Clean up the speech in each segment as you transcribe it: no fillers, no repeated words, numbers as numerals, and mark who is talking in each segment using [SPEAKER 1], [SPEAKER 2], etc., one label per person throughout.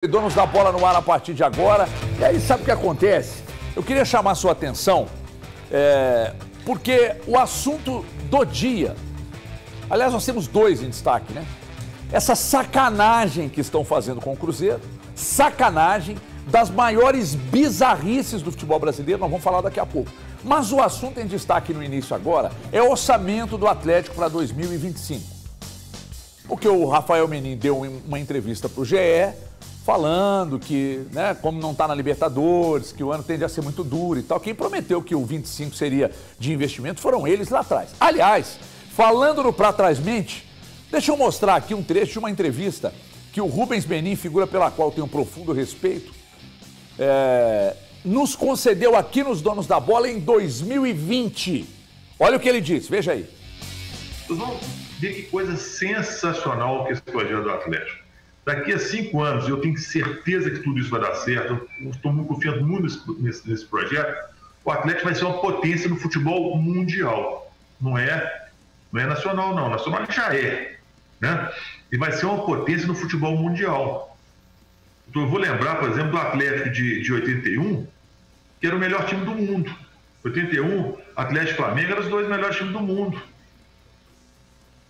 [SPEAKER 1] Donos da bola no ar a partir de agora. E aí, sabe o que acontece? Eu queria chamar a sua atenção, porque o assunto do dia, aliás, nós temos dois em destaque, né? Essa sacanagem que estão fazendo com o Cruzeiro, sacanagem das maiores bizarrices do futebol brasileiro, nós vamos falar daqui a pouco. Mas o assunto em destaque no início agora é o orçamento do Atlético para 2025. Porque o Rafael Menin deu uma entrevista para o GE, falando que, né, como não está na Libertadores, que o ano tende a ser muito duro e tal. Quem prometeu que o 25 seria de investimento foram eles lá atrás. Aliás, falando no Pra Trás Mente, deixa eu mostrar aqui um trecho de uma entrevista que o Rubens Menin, figura pela qual tenho um profundo respeito, nos concedeu aqui nos Donos da Bola em 2020. Olha o que ele disse, veja aí.
[SPEAKER 2] Vocês vão ver que coisa sensacional que esse projeto do Atlético. Daqui a 5 anos, eu tenho certeza que tudo isso vai dar certo, eu estou confiando muito nesse projeto, o Atlético vai ser uma potência no futebol mundial. Não é nacional, não. Nacional já é, né? E vai ser uma potência no futebol mundial. Então, eu vou lembrar, por exemplo, do Atlético de 81, que era o melhor time do mundo. 81, Atlético e Flamengo eram os dois melhores times do mundo.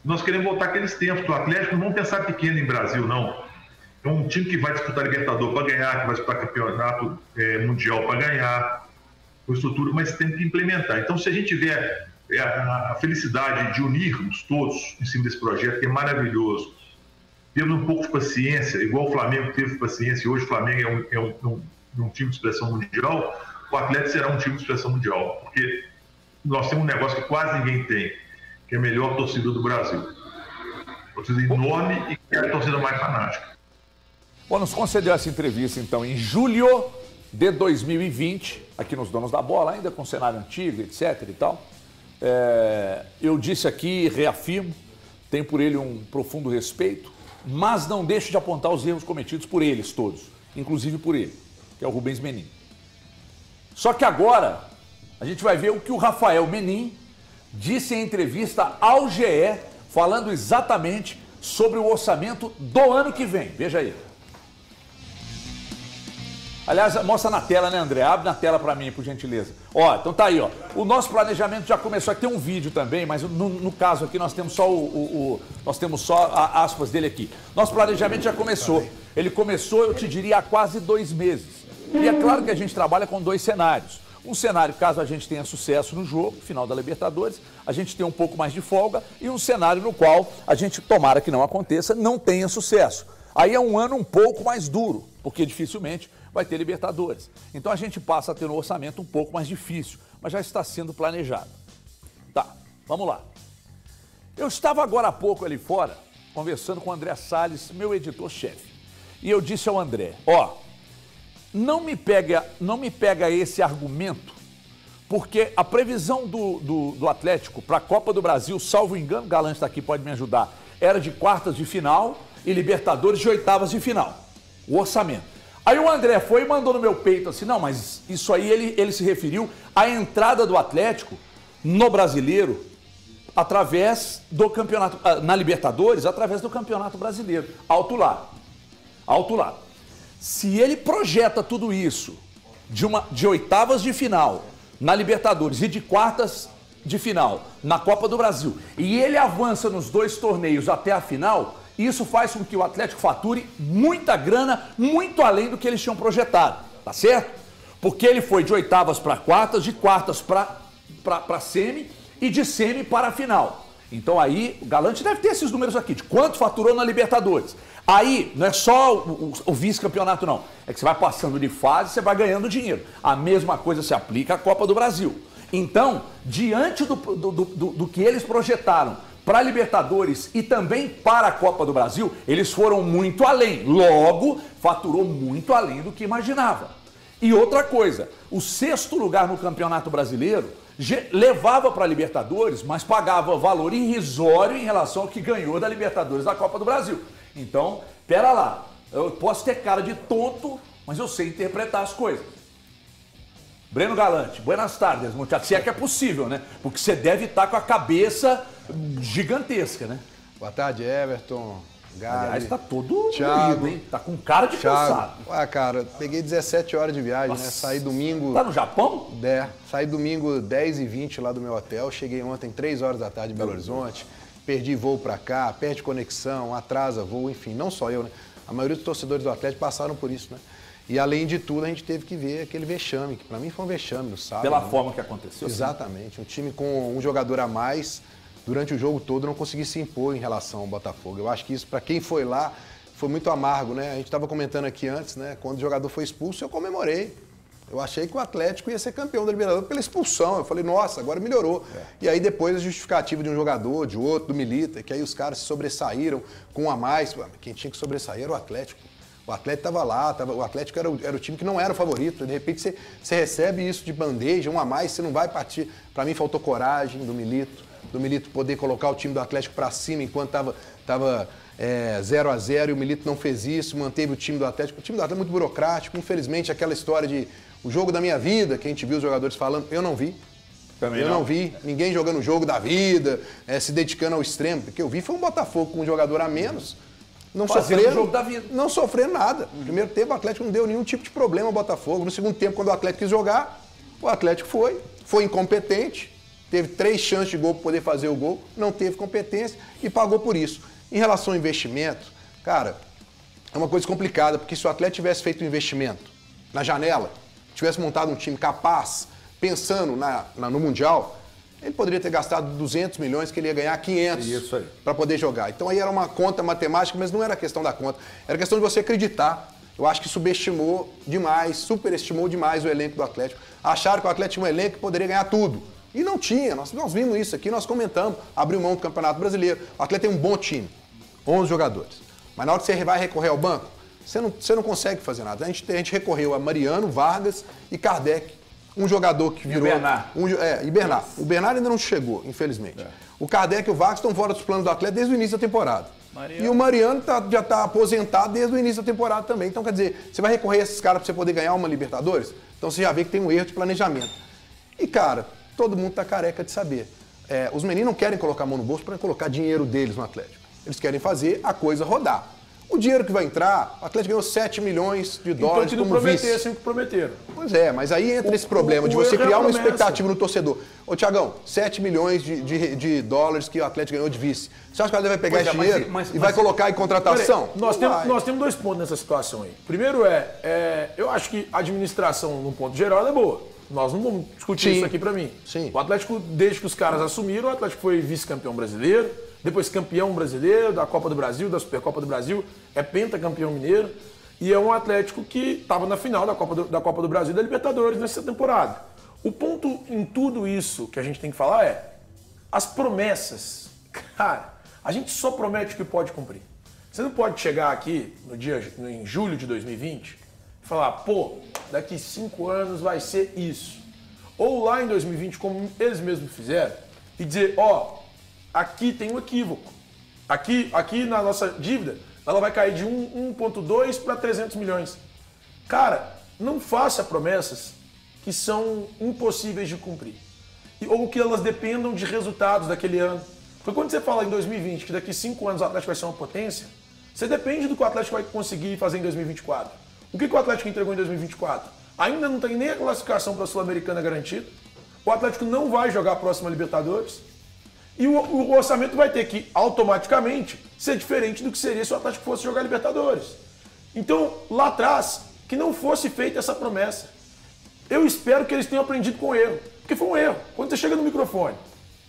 [SPEAKER 2] Nós queremos voltar àqueles tempos. O Atlético não vamos pensar pequeno em Brasil, não. É um time que vai disputar Libertadores para ganhar, que vai disputar campeonato mundial para ganhar, com estrutura, mas tem que implementar. Então, se a gente tiver a felicidade de unirmos todos em cima desse projeto, que é maravilhoso, tendo um pouco de paciência, igual o Flamengo teve paciência, e hoje o Flamengo é um time de expressão mundial, o Atlético será um time de expressão mundial, porque nós temos um negócio que quase ninguém tem, que é a melhor torcida do Brasil. Torcida enorme e que é a torcida mais fanática.
[SPEAKER 1] Bom, nos concedeu essa entrevista, então, em julho de 2020, aqui nos Donos da Bola, ainda com cenário antigo, etc e tal. Eu disse aqui, reafirmo, tenho por ele um profundo respeito, mas não deixo de apontar os erros cometidos por eles todos, inclusive por ele, que é o Rubens Menin. Só que agora, a gente vai ver o que o Rafael Menin disse em entrevista ao GE, falando exatamente sobre o orçamento do ano que vem. Veja aí. Aliás, mostra na tela, né, André? Abre na tela para mim, por gentileza. Ó, então tá aí, ó. O nosso planejamento já começou. Aqui tem um vídeo também, mas no caso aqui nós temos só aspas dele aqui. Nosso planejamento já começou. Ele começou, eu te diria, há quase 2 meses. E é claro que a gente trabalha com 2 cenários. Um cenário, caso a gente tenha sucesso no jogo, final da Libertadores, a gente tem um pouco mais de folga, e um cenário no qual a gente, tomara que não aconteça, não tenha sucesso. Aí é um ano um pouco mais duro, porque dificilmente vai ter Libertadores. Então a gente passa a ter um orçamento um pouco mais difícil, mas já está sendo planejado. Tá, vamos lá. Eu estava agora há pouco ali fora, conversando com o André Salles, meu editor-chefe. E eu disse ao André, ó, não me pega esse argumento, porque a previsão do Atlético para a Copa do Brasil, salvo engano, o Galante está aqui, pode me ajudar, era de quartas de final e Libertadores de oitavas de final. O orçamento. Aí o André foi e mandou no meu peito assim, não, mas isso aí ele se referiu à entrada do Atlético no Brasileiro através do campeonato, na Libertadores, através do Campeonato Brasileiro. Alto lá. Alto lá. Se ele projeta tudo isso de oitavas de final na Libertadores e de quartas de final na Copa do Brasil, e ele avança nos 2 torneios até a final, isso faz com que o Atlético fature muita grana, muito além do que eles tinham projetado, tá certo? Porque ele foi de oitavas para quartas, de quartas para semi e de semi para a final. Então aí, o Galante deve ter esses números aqui, de quanto faturou na Libertadores. Aí, não é só o vice-campeonato, não. É que você vai passando de fase, você vai ganhando dinheiro. A mesma coisa se aplica à Copa do Brasil. Então, diante do que eles projetaram para a Libertadores e também para a Copa do Brasil, eles foram muito além. Logo, faturou muito além do que imaginava. E outra coisa, o 6º lugar no Campeonato Brasileiro levava para a Libertadores, mas pagava valor irrisório em relação ao que ganhou da Libertadores da Copa do Brasil. Então, pera lá, eu posso ter cara de tonto, mas eu sei interpretar as coisas. Breno Galante, buenas tardes, muchachos. Se é que é possível, né? Porque você deve estar com a cabeça gigantesca, né?
[SPEAKER 3] Boa tarde, Everton. Gabi.
[SPEAKER 1] Aliás, tá todo
[SPEAKER 3] Thiago,
[SPEAKER 1] doído, hein? Tá com cara de cansado.
[SPEAKER 3] Ah, cara, peguei 17 horas de viagem, né? Saí domingo...
[SPEAKER 1] Tá no Japão?
[SPEAKER 3] Saí domingo 10h20 lá do meu hotel, cheguei ontem 3 horas da tarde em Belo Horizonte, perdi voo pra cá, perde conexão, atrasa voo, enfim, não só eu, né? A maioria dos torcedores do Atlético passaram por isso, né? E além de tudo, a gente teve que ver aquele vexame, que pra mim foi um vexame no sábado.
[SPEAKER 1] Pela
[SPEAKER 3] né?
[SPEAKER 1] forma que aconteceu.
[SPEAKER 3] Exatamente. Um time com um jogador a mais, durante o jogo todo, não conseguiu se impor em relação ao Botafogo. Eu acho que isso, para quem foi lá, foi muito amargo, né? A gente estava comentando aqui antes, né? Quando o jogador foi expulso, eu comemorei. Eu achei que o Atlético ia ser campeão da Libertadores pela expulsão. Eu falei, nossa, agora melhorou. E aí depois a justificativa de um jogador, de outro, do Milita, que aí os caras se sobressaíram com um a mais. Quem tinha que sobressair era o Atlético. O Atlético estava lá, o Atlético era o time que não era o favorito. De repente você recebe isso de bandeja, um a mais, você não vai partir. Para mim faltou coragem do Milito poder colocar o time do Atlético para cima enquanto estava 0-0 e o Milito não fez isso, manteve o time do Atlético. O time do Atlético é muito burocrático, infelizmente aquela história de o jogo da minha vida, que a gente viu os jogadores falando, eu não vi.
[SPEAKER 1] Também
[SPEAKER 3] eu não vi ninguém jogando o jogo da vida, se dedicando ao extremo. O que eu vi foi um Botafogo com um jogador a menos, não sofrendo,
[SPEAKER 1] jogo da vida.
[SPEAKER 3] não sofrendo nada. No primeiro tempo o Atlético não deu nenhum tipo de problema ao Botafogo. No segundo tempo, quando o Atlético quis jogar, o Atlético foi incompetente, teve 3 chances de gol para poder fazer o gol, não teve competência e pagou por isso. Em relação ao investimento, cara, é uma coisa complicada, porque se o Atlético tivesse feito um investimento na janela, tivesse montado um time capaz, pensando no Mundial, ele poderia ter gastado 200 milhões, que ele ia ganhar 500 para poder jogar. Então aí era uma conta matemática, mas não era questão da conta, era questão de você acreditar. Eu acho que subestimou demais, superestimou demais o elenco do Atlético. Acharam que o Atlético tinha um elenco que poderia ganhar tudo. E não tinha, nós vimos isso aqui, nós comentamos, abriu mão do Campeonato Brasileiro. O Atlético tem um bom time, 11 jogadores. Mas na hora que você vai recorrer ao banco, você não consegue fazer nada. A gente recorreu a Mariano, Vargas e Kardec. Um jogador que virou...
[SPEAKER 1] E Bernard.
[SPEAKER 3] E Bernard. O Bernard ainda não chegou, infelizmente. O Kardec e o Vargas estão fora dos planos do Atlético desde o início da temporada. E o Mariano já está aposentado desde o início da temporada também. Então, quer dizer, você vai recorrer a esses caras para você poder ganhar uma Libertadores? Então você já vê que tem um erro de planejamento. E, cara, todo mundo está careca de saber. Os meninos não querem colocar a mão no bolso para colocar dinheiro deles no Atlético. Eles querem fazer a coisa rodar. O dinheiro que vai entrar, o Atlético ganhou 7 milhões de dólares
[SPEAKER 4] então,
[SPEAKER 3] como vice.
[SPEAKER 4] Assim que prometeram.
[SPEAKER 3] Pois é, mas aí entra esse problema de você criar uma expectativa no torcedor. Ô, Thiagão, 7 milhões de dólares que o Atlético ganhou de vice. Você acha que o Atlético vai pegar esse dinheiro e vai colocar em contratação?
[SPEAKER 4] Nós temos 2 pontos nessa situação aí. Primeiro eu acho que a administração, no ponto geral, é boa. Nós não vamos discutir isso aqui pra mim.
[SPEAKER 3] Sim.
[SPEAKER 4] O Atlético, desde que os caras assumiram, o Atlético foi vice-campeão brasileiro, depois campeão brasileiro, da Copa do Brasil, da Supercopa do Brasil, é pentacampeão mineiro, e é um Atlético que estava na final da Copa do Brasil e da Libertadores nessa temporada. O ponto em tudo isso que a gente tem que falar é as promessas. Cara, a gente só promete o que pode cumprir. Você não pode chegar aqui em julho de 2020 e falar, pô, daqui 5 anos vai ser isso. Ou lá em 2020, como eles mesmos fizeram, e dizer, aqui tem um equívoco. Aqui na nossa dívida, ela vai cair de 1,2 para 300 milhões. Cara, não faça promessas que são impossíveis de cumprir. Ou que elas dependam de resultados daquele ano. Porque quando você fala em 2020 que daqui 5 anos o Atlético vai ser uma potência, você depende do que o Atlético vai conseguir fazer em 2024. O que o Atlético entregou em 2024? Ainda não tem nem a classificação para a Sul-Americana garantida. O Atlético não vai jogar a próxima Libertadores. E o orçamento vai ter que, automaticamente, ser diferente do que seria se o Atlético fosse jogar Libertadores. Então, lá atrás, que não fosse feita essa promessa. Eu espero que eles tenham aprendido com o erro. Porque foi um erro. Quando você chega no microfone,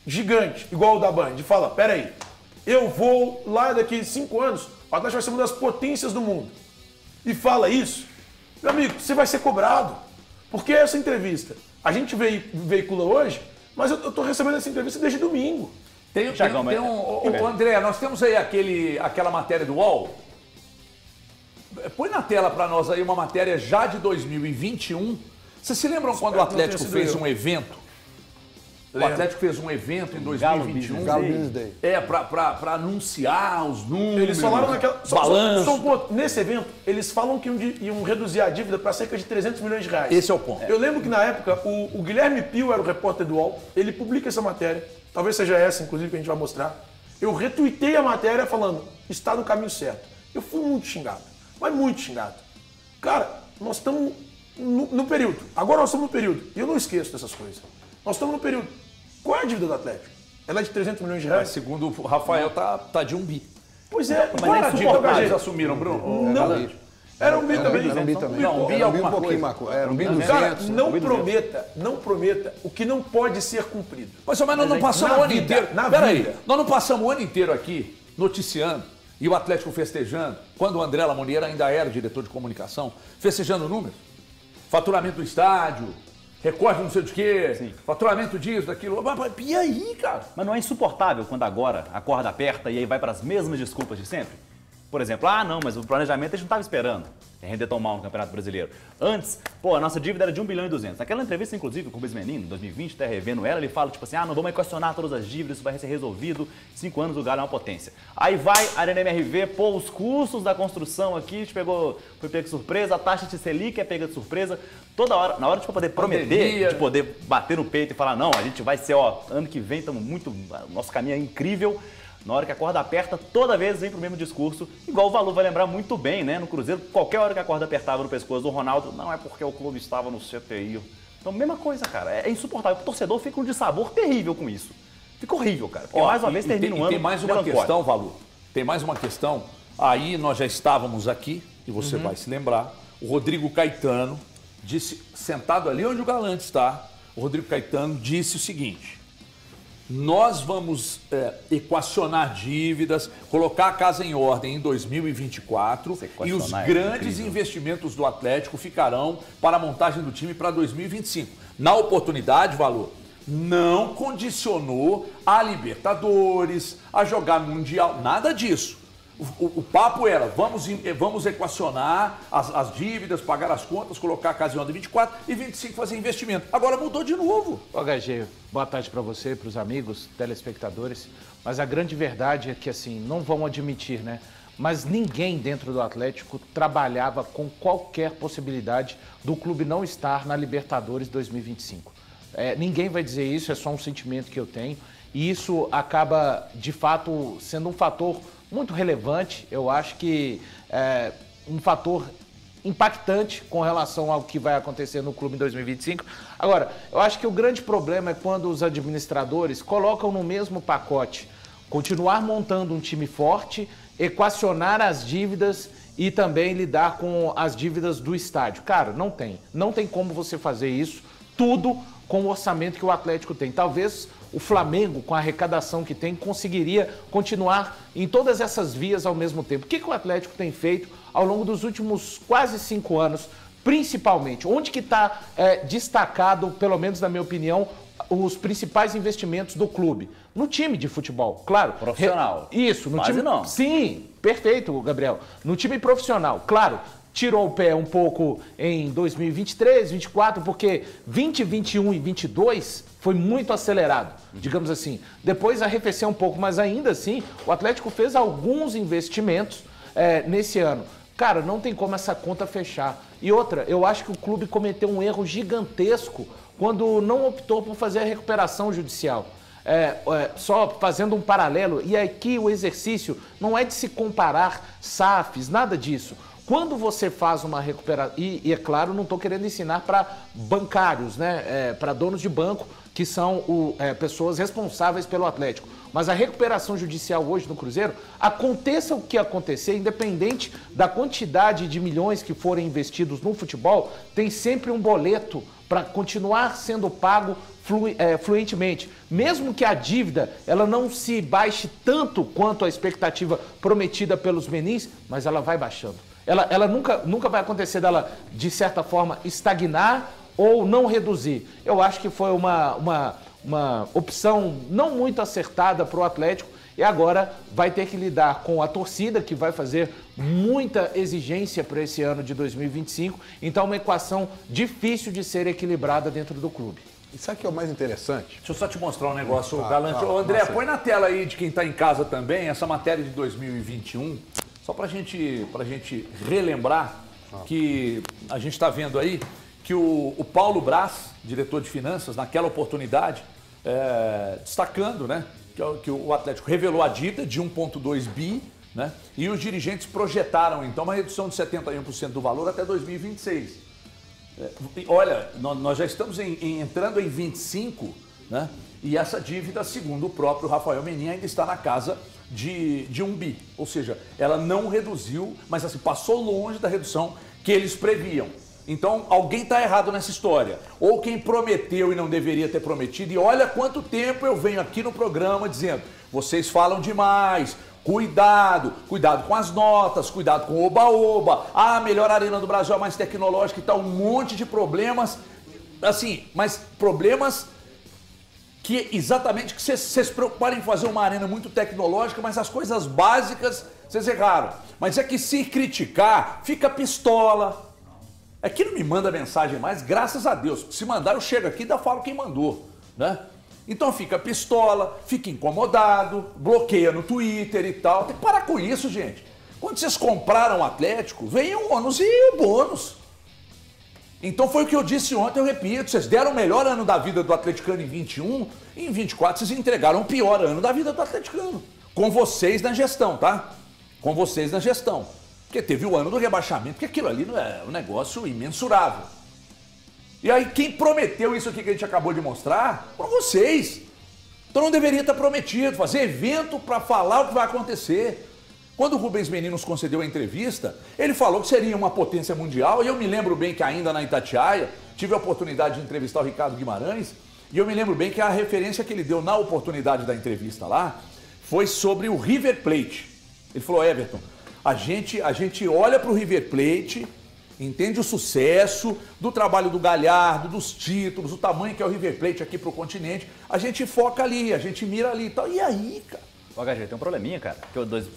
[SPEAKER 4] gigante, igual o da Band, e fala, peraí, eu vou lá daqui 5 anos, o Atlético vai ser uma das potências do mundo. E fala isso, meu amigo, você vai ser cobrado. Porque essa entrevista, a gente veicula hoje, mas eu estou recebendo essa entrevista desde domingo.
[SPEAKER 1] André, nós temos aí aquela matéria do UOL. Põe na tela para nós aí uma matéria já de 2021. Vocês se lembram quando o Atlético fez um evento? O Atlético fez um evento em 2021.
[SPEAKER 3] Galo Business Day.
[SPEAKER 1] Para anunciar os números.
[SPEAKER 4] Eles falaram naquela.
[SPEAKER 1] Balanço.
[SPEAKER 4] Só um ponto. Nesse evento, eles falam que iam reduzir a dívida para cerca de 300 milhões de reais.
[SPEAKER 1] Esse é o ponto.
[SPEAKER 4] Eu lembro que na época o Guilherme Pio era o repórter do UOL. Ele publica essa matéria. Talvez seja essa, inclusive, que a gente vai mostrar. Eu retuitei a matéria falando, está no caminho certo. Eu fui muito xingado, mas muito xingado. Cara, nós estamos no período. Agora nós estamos no período. E eu não esqueço dessas coisas. Nós estamos no período. Qual é a dívida do Atlético? Ela é de 300 milhões de reais?
[SPEAKER 1] Segundo o Rafael, tá de 1 bi.
[SPEAKER 4] Pois é.
[SPEAKER 1] Qual era a dívida que eles
[SPEAKER 4] HG?
[SPEAKER 1] assumiram, Bruno?
[SPEAKER 4] Não. Era um bi também.
[SPEAKER 3] Era um bi também.
[SPEAKER 1] Não, um bi é alguma coisa.
[SPEAKER 3] Era um bi 200.
[SPEAKER 4] Cara, não prometa o que não pode ser cumprido.
[SPEAKER 1] Mas nós não passamos o ano inteiro.
[SPEAKER 4] Peraí,
[SPEAKER 1] nós não passamos o ano inteiro aqui noticiando e o Atlético festejando, quando o André Lamonier ainda era diretor de comunicação, festejando números. Faturamento do estádio, recorde não sei de quê,
[SPEAKER 5] Sim.
[SPEAKER 1] faturamento disso, daquilo. E aí, cara?
[SPEAKER 5] Mas não é insuportável quando agora a corda aperta e aí vai para as mesmas desculpas de sempre? Por exemplo, não, mas o planejamento a gente não estava esperando. Render tão mal no Campeonato Brasileiro. Antes, a nossa dívida era de 1 bilhão e 200. Naquela entrevista, inclusive, com o Bismenino, em 2020, até revendo ela, ele fala, tipo assim, não vamos equacionar todas as dívidas, isso vai ser resolvido, 5 anos o Galo é uma potência. Aí vai a Arena MRV, os custos da construção aqui, foi pego de surpresa, a taxa de Selic é pega de surpresa. Toda hora, na hora de poder prometer, de poder bater no peito e falar, não, a gente vai ser, ano que vem, estamos muito, nosso caminho é incrível. Na hora que a corda aperta, toda vez vem pro mesmo discurso, igual o Valu vai lembrar muito bem, né? No Cruzeiro, qualquer hora que a corda apertava no pescoço do Ronaldo, não é porque o clube estava no CTI. Então, mesma coisa, cara, é insuportável. O torcedor fica um dissabor terrível com isso. Fica horrível, cara. Porque mais uma vez termina um ano.
[SPEAKER 1] Tem mais uma questão, Valu. Tem mais uma questão. Aí nós já estávamos aqui, e você vai se lembrar, o Rodrigo Caetano disse, sentado ali onde o Galante está, o Rodrigo Caetano disse o seguinte: nós vamos equacionar dívidas, colocar a casa em ordem em 2024 e os grandes investimentos do Atlético ficarão para a montagem do time para 2025. Na oportunidade, Valor, não condicionou a Libertadores, a jogar Mundial, nada disso. O papo era, vamos equacionar as dívidas, pagar as contas, colocar a casa em ordem 24 e 25 fazer investimento. Agora mudou de novo.
[SPEAKER 6] HG, boa tarde para você, para os amigos, telespectadores. Mas a grande verdade é que, assim, não vão admitir, né? Mas ninguém dentro do Atlético trabalhava com qualquer possibilidade do clube não estar na Libertadores 2025. Ninguém vai dizer isso, é só um sentimento que eu tenho. E isso acaba, de fato, sendo um fator muito relevante, eu acho que é um fator impactante com relação ao que vai acontecer no clube em 2025. Agora, eu acho que o grande problema é quando os administradores colocam no mesmo pacote continuar montando um time forte, equacionar as dívidas e também lidar com as dívidas do estádio. Cara, não tem como você fazer isso, tudo com o orçamento que o Atlético tem. Talvez o Flamengo, com a arrecadação que tem, conseguiria continuar em todas essas vias ao mesmo tempo. O que o Atlético tem feito ao longo dos últimos quase 5 anos, principalmente? Onde que está destacado, pelo menos na minha opinião, os principais investimentos do clube? No time de futebol, claro.
[SPEAKER 5] Profissional.
[SPEAKER 6] Isso, no
[SPEAKER 5] Quase
[SPEAKER 6] time.
[SPEAKER 5] não.
[SPEAKER 6] Sim, perfeito, Gabriel. No time profissional, claro. Tirou o pé um pouco em 2023, 2024, porque 20, 21 e 22 foi muito acelerado, digamos assim. Depois arrefeceu um pouco, mas ainda assim o Atlético fez alguns investimentos nesse ano. Cara, não tem como essa conta fechar. E outra, eu acho que o clube cometeu um erro gigantesco quando não optou por fazer a recuperação judicial. Só fazendo um paralelo, e aqui o exercício não é de se comparar SAFs, nada disso. Quando você faz uma recuperação, e é claro, não estou querendo ensinar para bancários, né? Para donos de banco, que são pessoas responsáveis pelo Atlético. Mas a recuperação judicial hoje no Cruzeiro, aconteça o que acontecer, independente da quantidade de milhões que forem investidos no futebol, tem sempre um boleto para continuar sendo pago fluentemente. Mesmo que a dívida ela não se baixe tanto quanto a expectativa prometida pelos menins, mas ela vai baixando. Ela nunca vai acontecer dela, de certa forma, estagnar ou não reduzir. Eu acho que foi uma opção não muito acertada para o Atlético e agora vai ter que lidar com a torcida, que vai fazer muita exigência para esse ano de 2025. Então, uma equação difícil de ser equilibrada dentro do clube.
[SPEAKER 3] E sabe o que é o mais interessante?
[SPEAKER 1] Deixa eu só te mostrar um negócio, Galante. Ô, André, põe na tela aí de quem está em casa também, essa matéria de 2021, só para gente relembrar que a gente está vendo aí que o Paulo Braz, diretor de finanças, naquela oportunidade, destacando, né, que o Atlético revelou a dívida de 1,2 bi, né? E os dirigentes projetaram, então, uma redução de 71% do valor até 2026. Olha, nós já estamos entrando em 25, né? E essa dívida, segundo o próprio Rafael Menin, ainda está na casa de 1 bi. Ou seja, ela não reduziu, mas assim, passou longe da redução que eles previam. Então, alguém está errado nessa história. Ou quem prometeu e não deveria ter prometido. E olha quanto tempo eu venho aqui no programa dizendo, vocês falam demais, cuidado com as notas, cuidado com o oba-oba. Ah, a melhor arena do Brasil, a mais tecnológica e tal, um monte de problemas. Assim, mas problemas que exatamente que vocês se preocuparam em fazer uma arena muito tecnológica, mas as coisas básicas vocês erraram. Mas é que se criticar, fica pistola. Aqui não me manda mensagem mais, graças a Deus. Se mandar, eu chego aqui e falo quem mandou, né? Então fica pistola, fica incomodado, bloqueia no Twitter e tal. Tem que parar com isso, gente. Quando vocês compraram o Atlético, veio o ônus e o bônus. Então foi o que eu disse ontem, eu repito. Vocês deram o melhor ano da vida do atleticano em 21, e em 24 vocês entregaram o pior ano da vida do atleticano. Com vocês na gestão, tá? Com vocês na gestão. Porque teve o ano do rebaixamento, porque aquilo ali não é um negócio imensurável. E aí quem prometeu isso aqui que a gente acabou de mostrar? Foram vocês. Então não deveria estar prometido, fazer evento para falar o que vai acontecer. Quando o Rubens Menin nos concedeu a entrevista, ele falou que seria uma potência mundial, e eu me lembro bem que ainda na Itatiaia, tive a oportunidade de entrevistar o Ricardo Guimarães, e eu me lembro bem que a referência que ele deu na oportunidade da entrevista lá, foi sobre o River Plate. Ele falou, Everton, a gente olha para o River Plate, entende o sucesso do trabalho do Galhardo, dos títulos, o tamanho que é o River Plate aqui para o continente, a gente foca ali, a gente mira ali e tal. E aí, cara?
[SPEAKER 5] O HG, tem um probleminha, cara.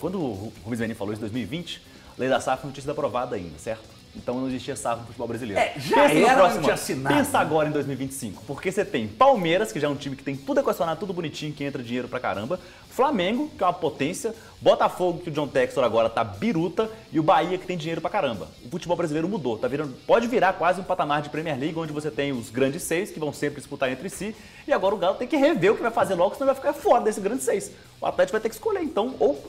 [SPEAKER 5] Quando o Rubens Menin falou isso em 2020, a lei da SAF não tinha sido aprovada ainda, certo? Então não existia SAF no futebol brasileiro.
[SPEAKER 1] Já era, não tinha assinado.
[SPEAKER 5] Pensa agora em 2025, porque você tem Palmeiras, que já é um time que tem tudo equacionado, tudo bonitinho, que entra dinheiro pra caramba. Flamengo, que é uma potência. Botafogo, que o John Textor agora tá biruta. E o Bahia, que tem dinheiro pra caramba. O futebol brasileiro mudou, tá virando, pode virar quase um patamar de Premier League, onde você tem os grandes seis, que vão sempre disputar entre si. E agora o Galo tem que rever o que vai fazer logo, senão vai ficar fora desse grande seis. O Atlético vai ter que escolher, então, ou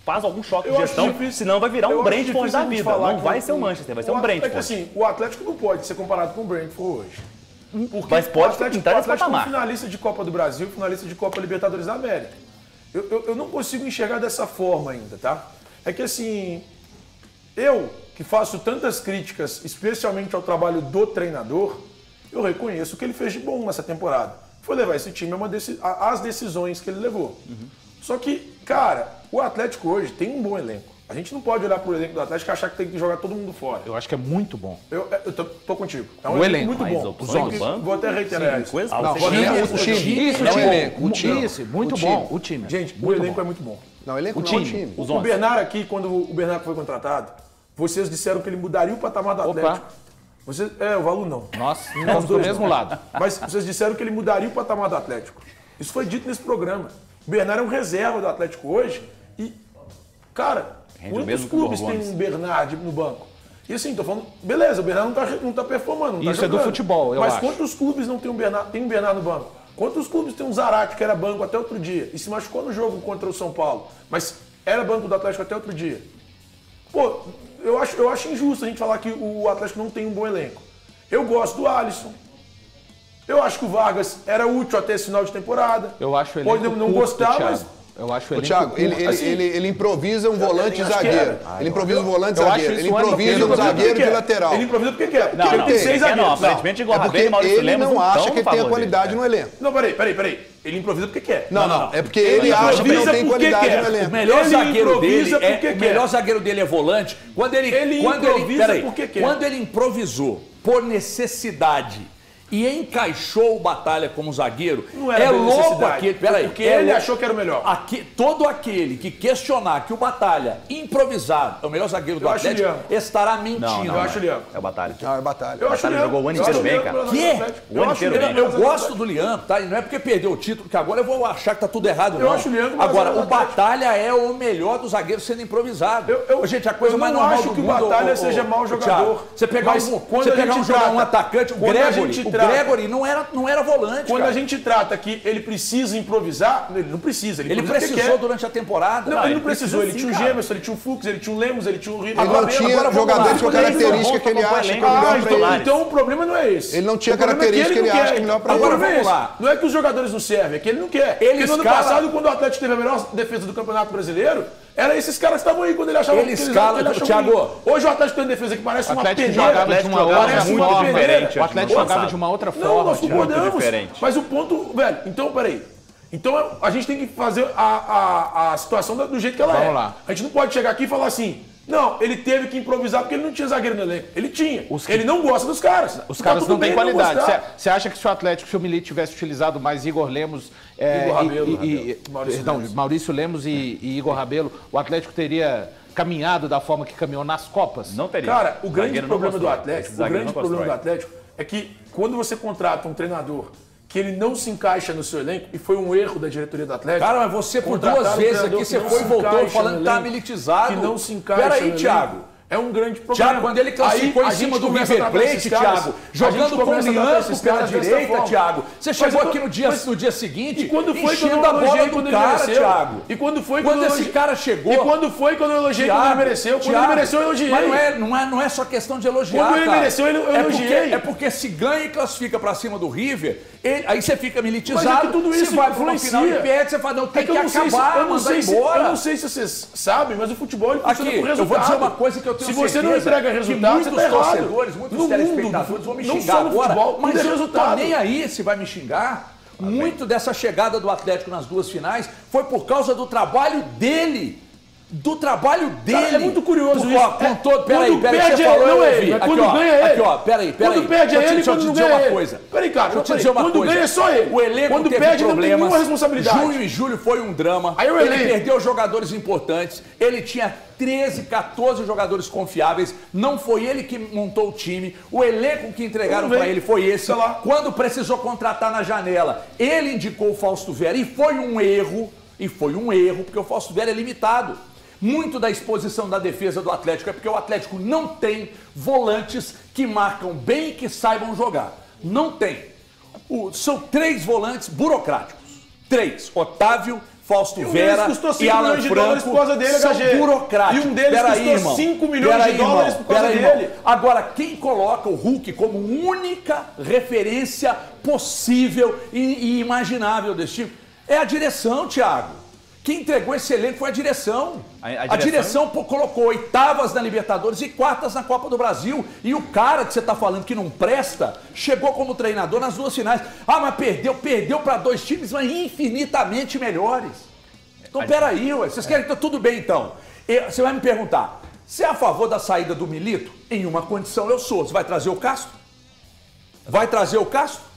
[SPEAKER 5] faz algum choque de gestão, senão vai virar um Brentford da vida. Não vai ser o Manchester, vai ser um Brentford.
[SPEAKER 4] É que assim, o Atlético não pode ser comparado com o Brentford hoje. Porque
[SPEAKER 5] mas pode
[SPEAKER 4] o Atlético é finalista de Copa do Brasil, finalista de Copa Libertadores da América. Eu não consigo enxergar dessa forma ainda, tá? É que assim, eu que faço tantas críticas, especialmente ao trabalho do treinador, eu reconheço o que ele fez de bom nessa temporada. Foi levar esse time às decisões que ele levou. Só que, cara, o Atlético hoje tem um bom elenco. A gente não pode olhar pro elenco do Atlético e achar que tem que jogar todo mundo fora.
[SPEAKER 6] Eu acho que é muito bom.
[SPEAKER 4] Eu tô contigo. É
[SPEAKER 6] um elenco
[SPEAKER 4] muito bom.
[SPEAKER 5] Vou
[SPEAKER 4] até reiterar isso.
[SPEAKER 6] O time. Muito bom. O time.
[SPEAKER 4] Gente, o elenco é muito bom.
[SPEAKER 3] Não, o elenco não é o time.
[SPEAKER 4] O Bernard aqui, quando o Bernard foi contratado, vocês disseram que ele mudaria o patamar do Atlético. O Valu não.
[SPEAKER 6] Nós estamos do mesmo lado.
[SPEAKER 4] Mas vocês disseram que ele mudaria o patamar do Atlético. Isso foi dito nesse programa. O Bernard é um reserva do Atlético hoje e, cara, quantos clubes tem um Bernard no banco? E assim, tô falando, beleza, o Bernard não tá performando, não tá
[SPEAKER 6] jogando.
[SPEAKER 4] Isso é
[SPEAKER 6] do futebol, eu
[SPEAKER 4] acho.
[SPEAKER 6] Mas
[SPEAKER 4] quantos clubes não tem um Bernard no banco? Quantos clubes tem um Zarate, que era banco até outro dia, e se machucou no jogo contra o São Paulo, mas era banco do Atlético até outro dia? Pô, eu acho injusto a gente falar que o Atlético não tem um bom elenco. Eu gosto do Alisson. Eu acho que o Vargas era útil até esse final de temporada.
[SPEAKER 6] Eu acho ele.
[SPEAKER 4] Pode não gostar, mas.
[SPEAKER 6] Eu acho ele.
[SPEAKER 3] Thiago, ele improvisa um volante zagueiro. Ele improvisa um volante zagueiro. Ele improvisa um zagueiro de lateral.
[SPEAKER 4] Ele improvisa porque quer.
[SPEAKER 5] Não,
[SPEAKER 4] ele tem 6 zagueiros.
[SPEAKER 5] Aparentemente igual
[SPEAKER 3] é porque ele não acha que ele tem a qualidade no elenco.
[SPEAKER 4] Não, peraí. Ele improvisa porque quer.
[SPEAKER 3] Não. É porque ele acha que não tem qualidade no elenco.
[SPEAKER 1] O melhor zagueiro dele é volante. Quando ele improvisou por necessidade e encaixou o Batalha como zagueiro,
[SPEAKER 4] não era louco aquele.
[SPEAKER 1] Porque
[SPEAKER 4] ele achou que era o melhor.
[SPEAKER 1] Todo aquele que questionar que o Batalha improvisado é o melhor zagueiro do Atlético estará mentindo.
[SPEAKER 4] Eu acho o Liam.
[SPEAKER 5] É o Batalha.
[SPEAKER 3] Não, é Batalha.
[SPEAKER 5] O Batalha jogou o ano inteiro bem, cara.
[SPEAKER 1] O ano inteiro bem. Eu gosto do Liam, tá? E não é porque perdeu o título, que agora eu vou achar que tá tudo errado, não.
[SPEAKER 4] Eu acho o Liam.
[SPEAKER 1] Agora, o Batalha é o melhor dos zagueiros sendo improvisado. Gente, a coisa mais normal do mundo.
[SPEAKER 4] Eu não acho que o Batalha seja mau jogador.
[SPEAKER 1] Você pegar um atacante, o Gregory
[SPEAKER 4] trata...
[SPEAKER 1] Gregory não era volante,
[SPEAKER 4] Quando
[SPEAKER 1] cara.
[SPEAKER 4] a gente trata que ele precisa improvisar, ele não precisa.
[SPEAKER 1] Ele precisou durante a temporada.
[SPEAKER 4] Não, ele não precisou. Ele
[SPEAKER 1] precisa
[SPEAKER 4] tinha o
[SPEAKER 1] sim,
[SPEAKER 4] Gemerson, ele tinha o Fux, ele tinha o Lemos, ele tinha o Rio.
[SPEAKER 3] Ele não tinha jogadores com característica que ele acha que é melhor pra ele.
[SPEAKER 4] Então o problema não é esse.
[SPEAKER 3] Ele não tinha característica que ele acha que é melhor pra ele.
[SPEAKER 4] Agora vamos lá. Não é que os jogadores não servem, é que ele não quer. Porque no ano passado, quando o Atlético teve a melhor defesa do Campeonato Brasileiro, era esses caras que estavam aí quando ele achava que ele
[SPEAKER 1] escala, Thiago.
[SPEAKER 4] Hoje o Atlético tem defesa que parece uma peneira.
[SPEAKER 6] Jogava de uma outra forma.
[SPEAKER 5] diferente.
[SPEAKER 6] O Atlético jogava de uma outra forma.
[SPEAKER 4] Não, nós concordamos.
[SPEAKER 5] diferente.
[SPEAKER 4] Mas o ponto, velho, então, peraí. Então a gente tem que fazer a situação do jeito que ela é.
[SPEAKER 6] Vamos lá.
[SPEAKER 4] A gente não pode chegar aqui e falar assim, não, ele teve que improvisar porque ele não tinha zagueiro no elenco. Ele tinha. Ele não gosta dos caras.
[SPEAKER 6] Os caras não têm qualidade.
[SPEAKER 4] Você
[SPEAKER 6] Você acha que se o Atlético, se o Milito tivesse utilizado mais Igor Lemos, Maurício Lemos e Igor Rabelo, o Atlético teria caminhado da forma que caminhou nas Copas?
[SPEAKER 5] Não teria.
[SPEAKER 4] Cara, o grande
[SPEAKER 5] Zagueiro
[SPEAKER 4] problema
[SPEAKER 5] não
[SPEAKER 4] do
[SPEAKER 5] constrói.
[SPEAKER 4] Atlético,
[SPEAKER 5] Esse zagueiro não constrói.
[SPEAKER 4] é que quando você contrata um treinador que ele não se encaixa no seu elenco, e foi um erro da diretoria do Atlético.
[SPEAKER 1] Cara, mas você por
[SPEAKER 4] contratar
[SPEAKER 1] duas
[SPEAKER 4] um
[SPEAKER 1] vezes
[SPEAKER 4] treinador
[SPEAKER 1] aqui,
[SPEAKER 4] que
[SPEAKER 1] você
[SPEAKER 4] não
[SPEAKER 1] foi e
[SPEAKER 4] se
[SPEAKER 1] voltou
[SPEAKER 4] encaixa
[SPEAKER 1] falando
[SPEAKER 4] no
[SPEAKER 1] que tá
[SPEAKER 4] elenco,
[SPEAKER 1] militizado.
[SPEAKER 4] que não se encaixa
[SPEAKER 1] Peraí,
[SPEAKER 4] no elenco.
[SPEAKER 1] Thiago.
[SPEAKER 4] É um grande problema.
[SPEAKER 1] Thiago, quando ele classificou em cima do River Plate, Thiago, jogando com o Lianco pela direita, Thiago, você chegou aqui no dia seguinte
[SPEAKER 4] e quando foi
[SPEAKER 1] enchendo
[SPEAKER 4] quando
[SPEAKER 1] a bola
[SPEAKER 4] quando
[SPEAKER 1] do
[SPEAKER 4] ele
[SPEAKER 1] cara,
[SPEAKER 4] mereceu?
[SPEAKER 1] Thiago.
[SPEAKER 4] E quando foi
[SPEAKER 1] quando esse cara chegou?
[SPEAKER 4] E quando foi quando eu elogiei quando ele mereceu? Quando ele mereceu, eu elogiei.
[SPEAKER 1] Mas não é só questão de elogiar,
[SPEAKER 4] Quando ele
[SPEAKER 1] cara.
[SPEAKER 4] mereceu, eu elogiei.
[SPEAKER 1] É porque se ganha e classifica pra cima do River, aí você fica militizado,
[SPEAKER 4] mas é que tudo isso
[SPEAKER 1] você vai pra uma
[SPEAKER 4] influencia.
[SPEAKER 1] final e perde, você fala, não, tem que acabar,
[SPEAKER 4] eu não sei
[SPEAKER 1] embora.
[SPEAKER 4] Eu não sei se vocês sabem, mas o futebol ele funciona
[SPEAKER 1] Aqui,
[SPEAKER 4] por resultado.
[SPEAKER 1] eu vou dizer uma coisa que eu tenho certeza.
[SPEAKER 4] Se você não entrega resultado,
[SPEAKER 1] muitos torcedores, muitos telespectadores vão me xingar agora, mas eu não tô nem aí se vai me xingar. Muito dessa chegada do Atlético nas duas finais foi por causa do trabalho dele. Do trabalho dele.
[SPEAKER 4] Cara, é muito curioso isso.
[SPEAKER 1] Peraí, você falou, eu ouvi.
[SPEAKER 4] Quando ganha ele.
[SPEAKER 1] Aqui, ó, peraí.
[SPEAKER 4] Quando perde é ele, quando não ganha é ele.
[SPEAKER 1] Peraí, cara,
[SPEAKER 4] deixa eu te dizer uma coisa. Quando ganha é só ele.
[SPEAKER 1] O elenco
[SPEAKER 4] quando
[SPEAKER 1] teve
[SPEAKER 4] perde
[SPEAKER 1] problemas.
[SPEAKER 4] não tem nenhuma responsabilidade.
[SPEAKER 1] Junho e julho foi um drama.
[SPEAKER 4] Aí o
[SPEAKER 1] ele
[SPEAKER 4] elenco
[SPEAKER 1] perdeu jogadores importantes. Ele tinha 13, 14 jogadores confiáveis. Não foi ele que montou o time. O elenco que entregaram para ele foi esse. Quando precisou contratar na janela, ele indicou o Fausto Vera. E foi um erro, porque o Fausto Vera é limitado. Muito da exposição da defesa do Atlético é porque o Atlético não tem volantes que marcam bem e que saibam jogar. Não tem. São 3 volantes burocráticos. 3. Otávio, Fausto Vera e Alan Franco são burocráticos.
[SPEAKER 4] E um deles custou 5 milhões de dólares por causa dele.
[SPEAKER 1] Agora, quem coloca o Hulk como única referência possível e imaginável desse time é a direção, Thiago. Quem entregou esse elenco foi a direção. A direção colocou 8ª na Libertadores e 4ª na Copa do Brasil. E o cara que você está falando que não presta, chegou como treinador nas 2 finais. Ah, mas perdeu para 2 times, mas infinitamente melhores. Então, peraí, vocês querem que tudo bem, então. Você vai me perguntar, você é a favor da saída do Milito? Em uma condição eu sou. Você vai trazer o Castro? Vai trazer o Castro?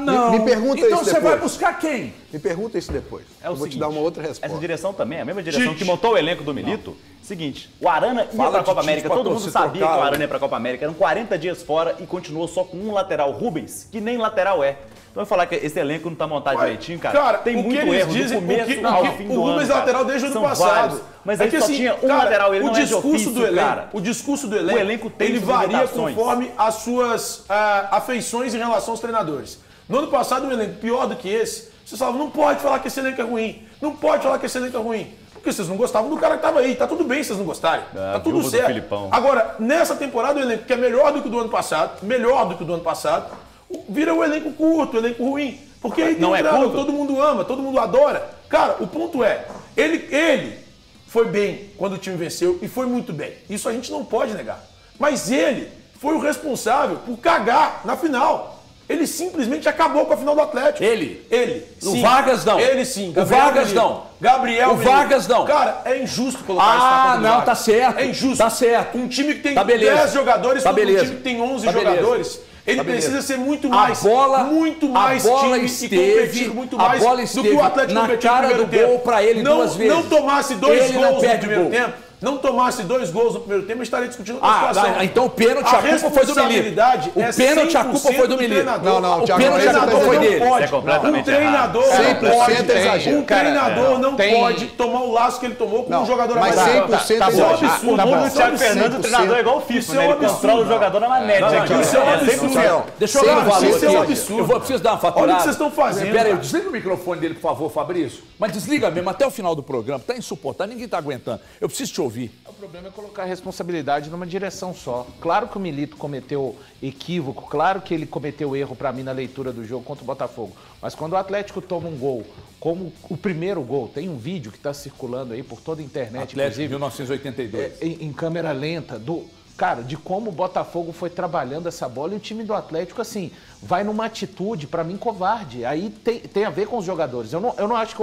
[SPEAKER 1] Não.
[SPEAKER 3] Me pergunta
[SPEAKER 1] então
[SPEAKER 3] isso depois.
[SPEAKER 1] Você vai buscar quem?
[SPEAKER 3] Me pergunta isso depois.
[SPEAKER 5] Eu
[SPEAKER 3] vou te dar uma outra resposta.
[SPEAKER 5] Essa direção também, a mesma direção que montou o elenco do Milito. Seguinte, o Arana ia pra Copa América, todo mundo sabia que o Arana ia pra Copa América. Eram 40 dias fora e continuou só com um lateral, Rubens, que nem lateral é. Então vai falar que esse elenco não tá montado direitinho, cara. Tem muito erro do começo ao fim do ano.
[SPEAKER 4] O Rubens é lateral desde o ano passado.
[SPEAKER 5] Mas aí só tinha um lateral, ele não é de ofício, cara.
[SPEAKER 4] O discurso do elenco ele varia conforme as suas afeições em relação aos treinadores. No ano passado, um elenco pior do que esse, vocês falavam, não pode falar que esse elenco é ruim. Não pode falar que esse elenco é ruim. Porque vocês não gostavam do cara que estava aí. Tá tudo bem se vocês não gostarem. Tá tudo certo. Agora, nessa temporada, o elenco que é melhor do que o do ano passado, vira um elenco curto, um elenco ruim. Porque aí
[SPEAKER 5] não é curto.
[SPEAKER 4] Todo mundo ama, todo mundo adora. Cara, o ponto é, ele foi bem quando o time venceu e foi muito bem. Isso a gente não pode negar. Mas ele foi o responsável por cagar na final. Ele simplesmente acabou com a final do Atlético.
[SPEAKER 1] Ele.
[SPEAKER 4] Sim.
[SPEAKER 1] O Vargas não.
[SPEAKER 4] Ele sim.
[SPEAKER 1] O Vargas não.
[SPEAKER 4] Gabriel.
[SPEAKER 1] O Vargas não.
[SPEAKER 4] Cara, é injusto colocar isso na conta do Vargas.
[SPEAKER 1] Tá certo.
[SPEAKER 4] É injusto.
[SPEAKER 1] Tá certo.
[SPEAKER 4] Um time que tem
[SPEAKER 1] tá
[SPEAKER 4] 10 jogadores,
[SPEAKER 1] tá
[SPEAKER 4] um time que tem 11 jogadores, ele precisa ser muito mais time e competitivo muito mais do que o Atlético
[SPEAKER 1] na
[SPEAKER 4] competiu
[SPEAKER 1] cara
[SPEAKER 4] no
[SPEAKER 1] do
[SPEAKER 4] primeiro
[SPEAKER 1] gol
[SPEAKER 4] tempo.
[SPEAKER 1] para ele duas vezes.
[SPEAKER 4] Não tomasse 2 gols no primeiro tempo. não tomasse 2 gols no primeiro tempo, eu estaria discutindo a situação.
[SPEAKER 1] Então o pênalti, a culpa foi do Milito. O pênalti, a culpa foi do Milito.
[SPEAKER 3] Não,
[SPEAKER 1] o pênalti, a culpa foi dele.
[SPEAKER 4] Um treinador não pode tomar o laço que ele tomou com um jogador
[SPEAKER 3] mais.
[SPEAKER 4] Mas
[SPEAKER 3] 100%
[SPEAKER 5] tá bom.
[SPEAKER 3] absurdo.
[SPEAKER 5] O Thiago Fernandes, o treinador é igual o FIFA, né? Ele controla o jogador na manete aqui.
[SPEAKER 4] Isso é um absurdo.
[SPEAKER 1] Deixa eu dar um valor
[SPEAKER 4] Isso é um
[SPEAKER 1] aqui.
[SPEAKER 4] absurdo.
[SPEAKER 1] Eu preciso dar uma faturada.
[SPEAKER 4] Olha o que vocês estão fazendo.
[SPEAKER 1] Pera aí, desliga o microfone dele, por favor, Fabrício. Mas desliga mesmo até o final do programa. Tá insuportável, ninguém tá aguentando. Eu preciso te ouvir.
[SPEAKER 6] O problema é colocar a responsabilidade numa direção só. Claro que o Milito cometeu equívoco, claro que ele cometeu erro para mim na leitura do jogo contra o Botafogo. Mas quando o Atlético toma um gol, como o primeiro gol, tem um vídeo que está circulando aí por toda a internet,
[SPEAKER 1] Atlético,
[SPEAKER 6] inclusive,
[SPEAKER 1] 1982.
[SPEAKER 6] Em câmera lenta, cara, de como o Botafogo foi trabalhando essa bola e o time do Atlético, assim, vai numa atitude, para mim, covarde. Aí tem a ver com os jogadores. Eu não acho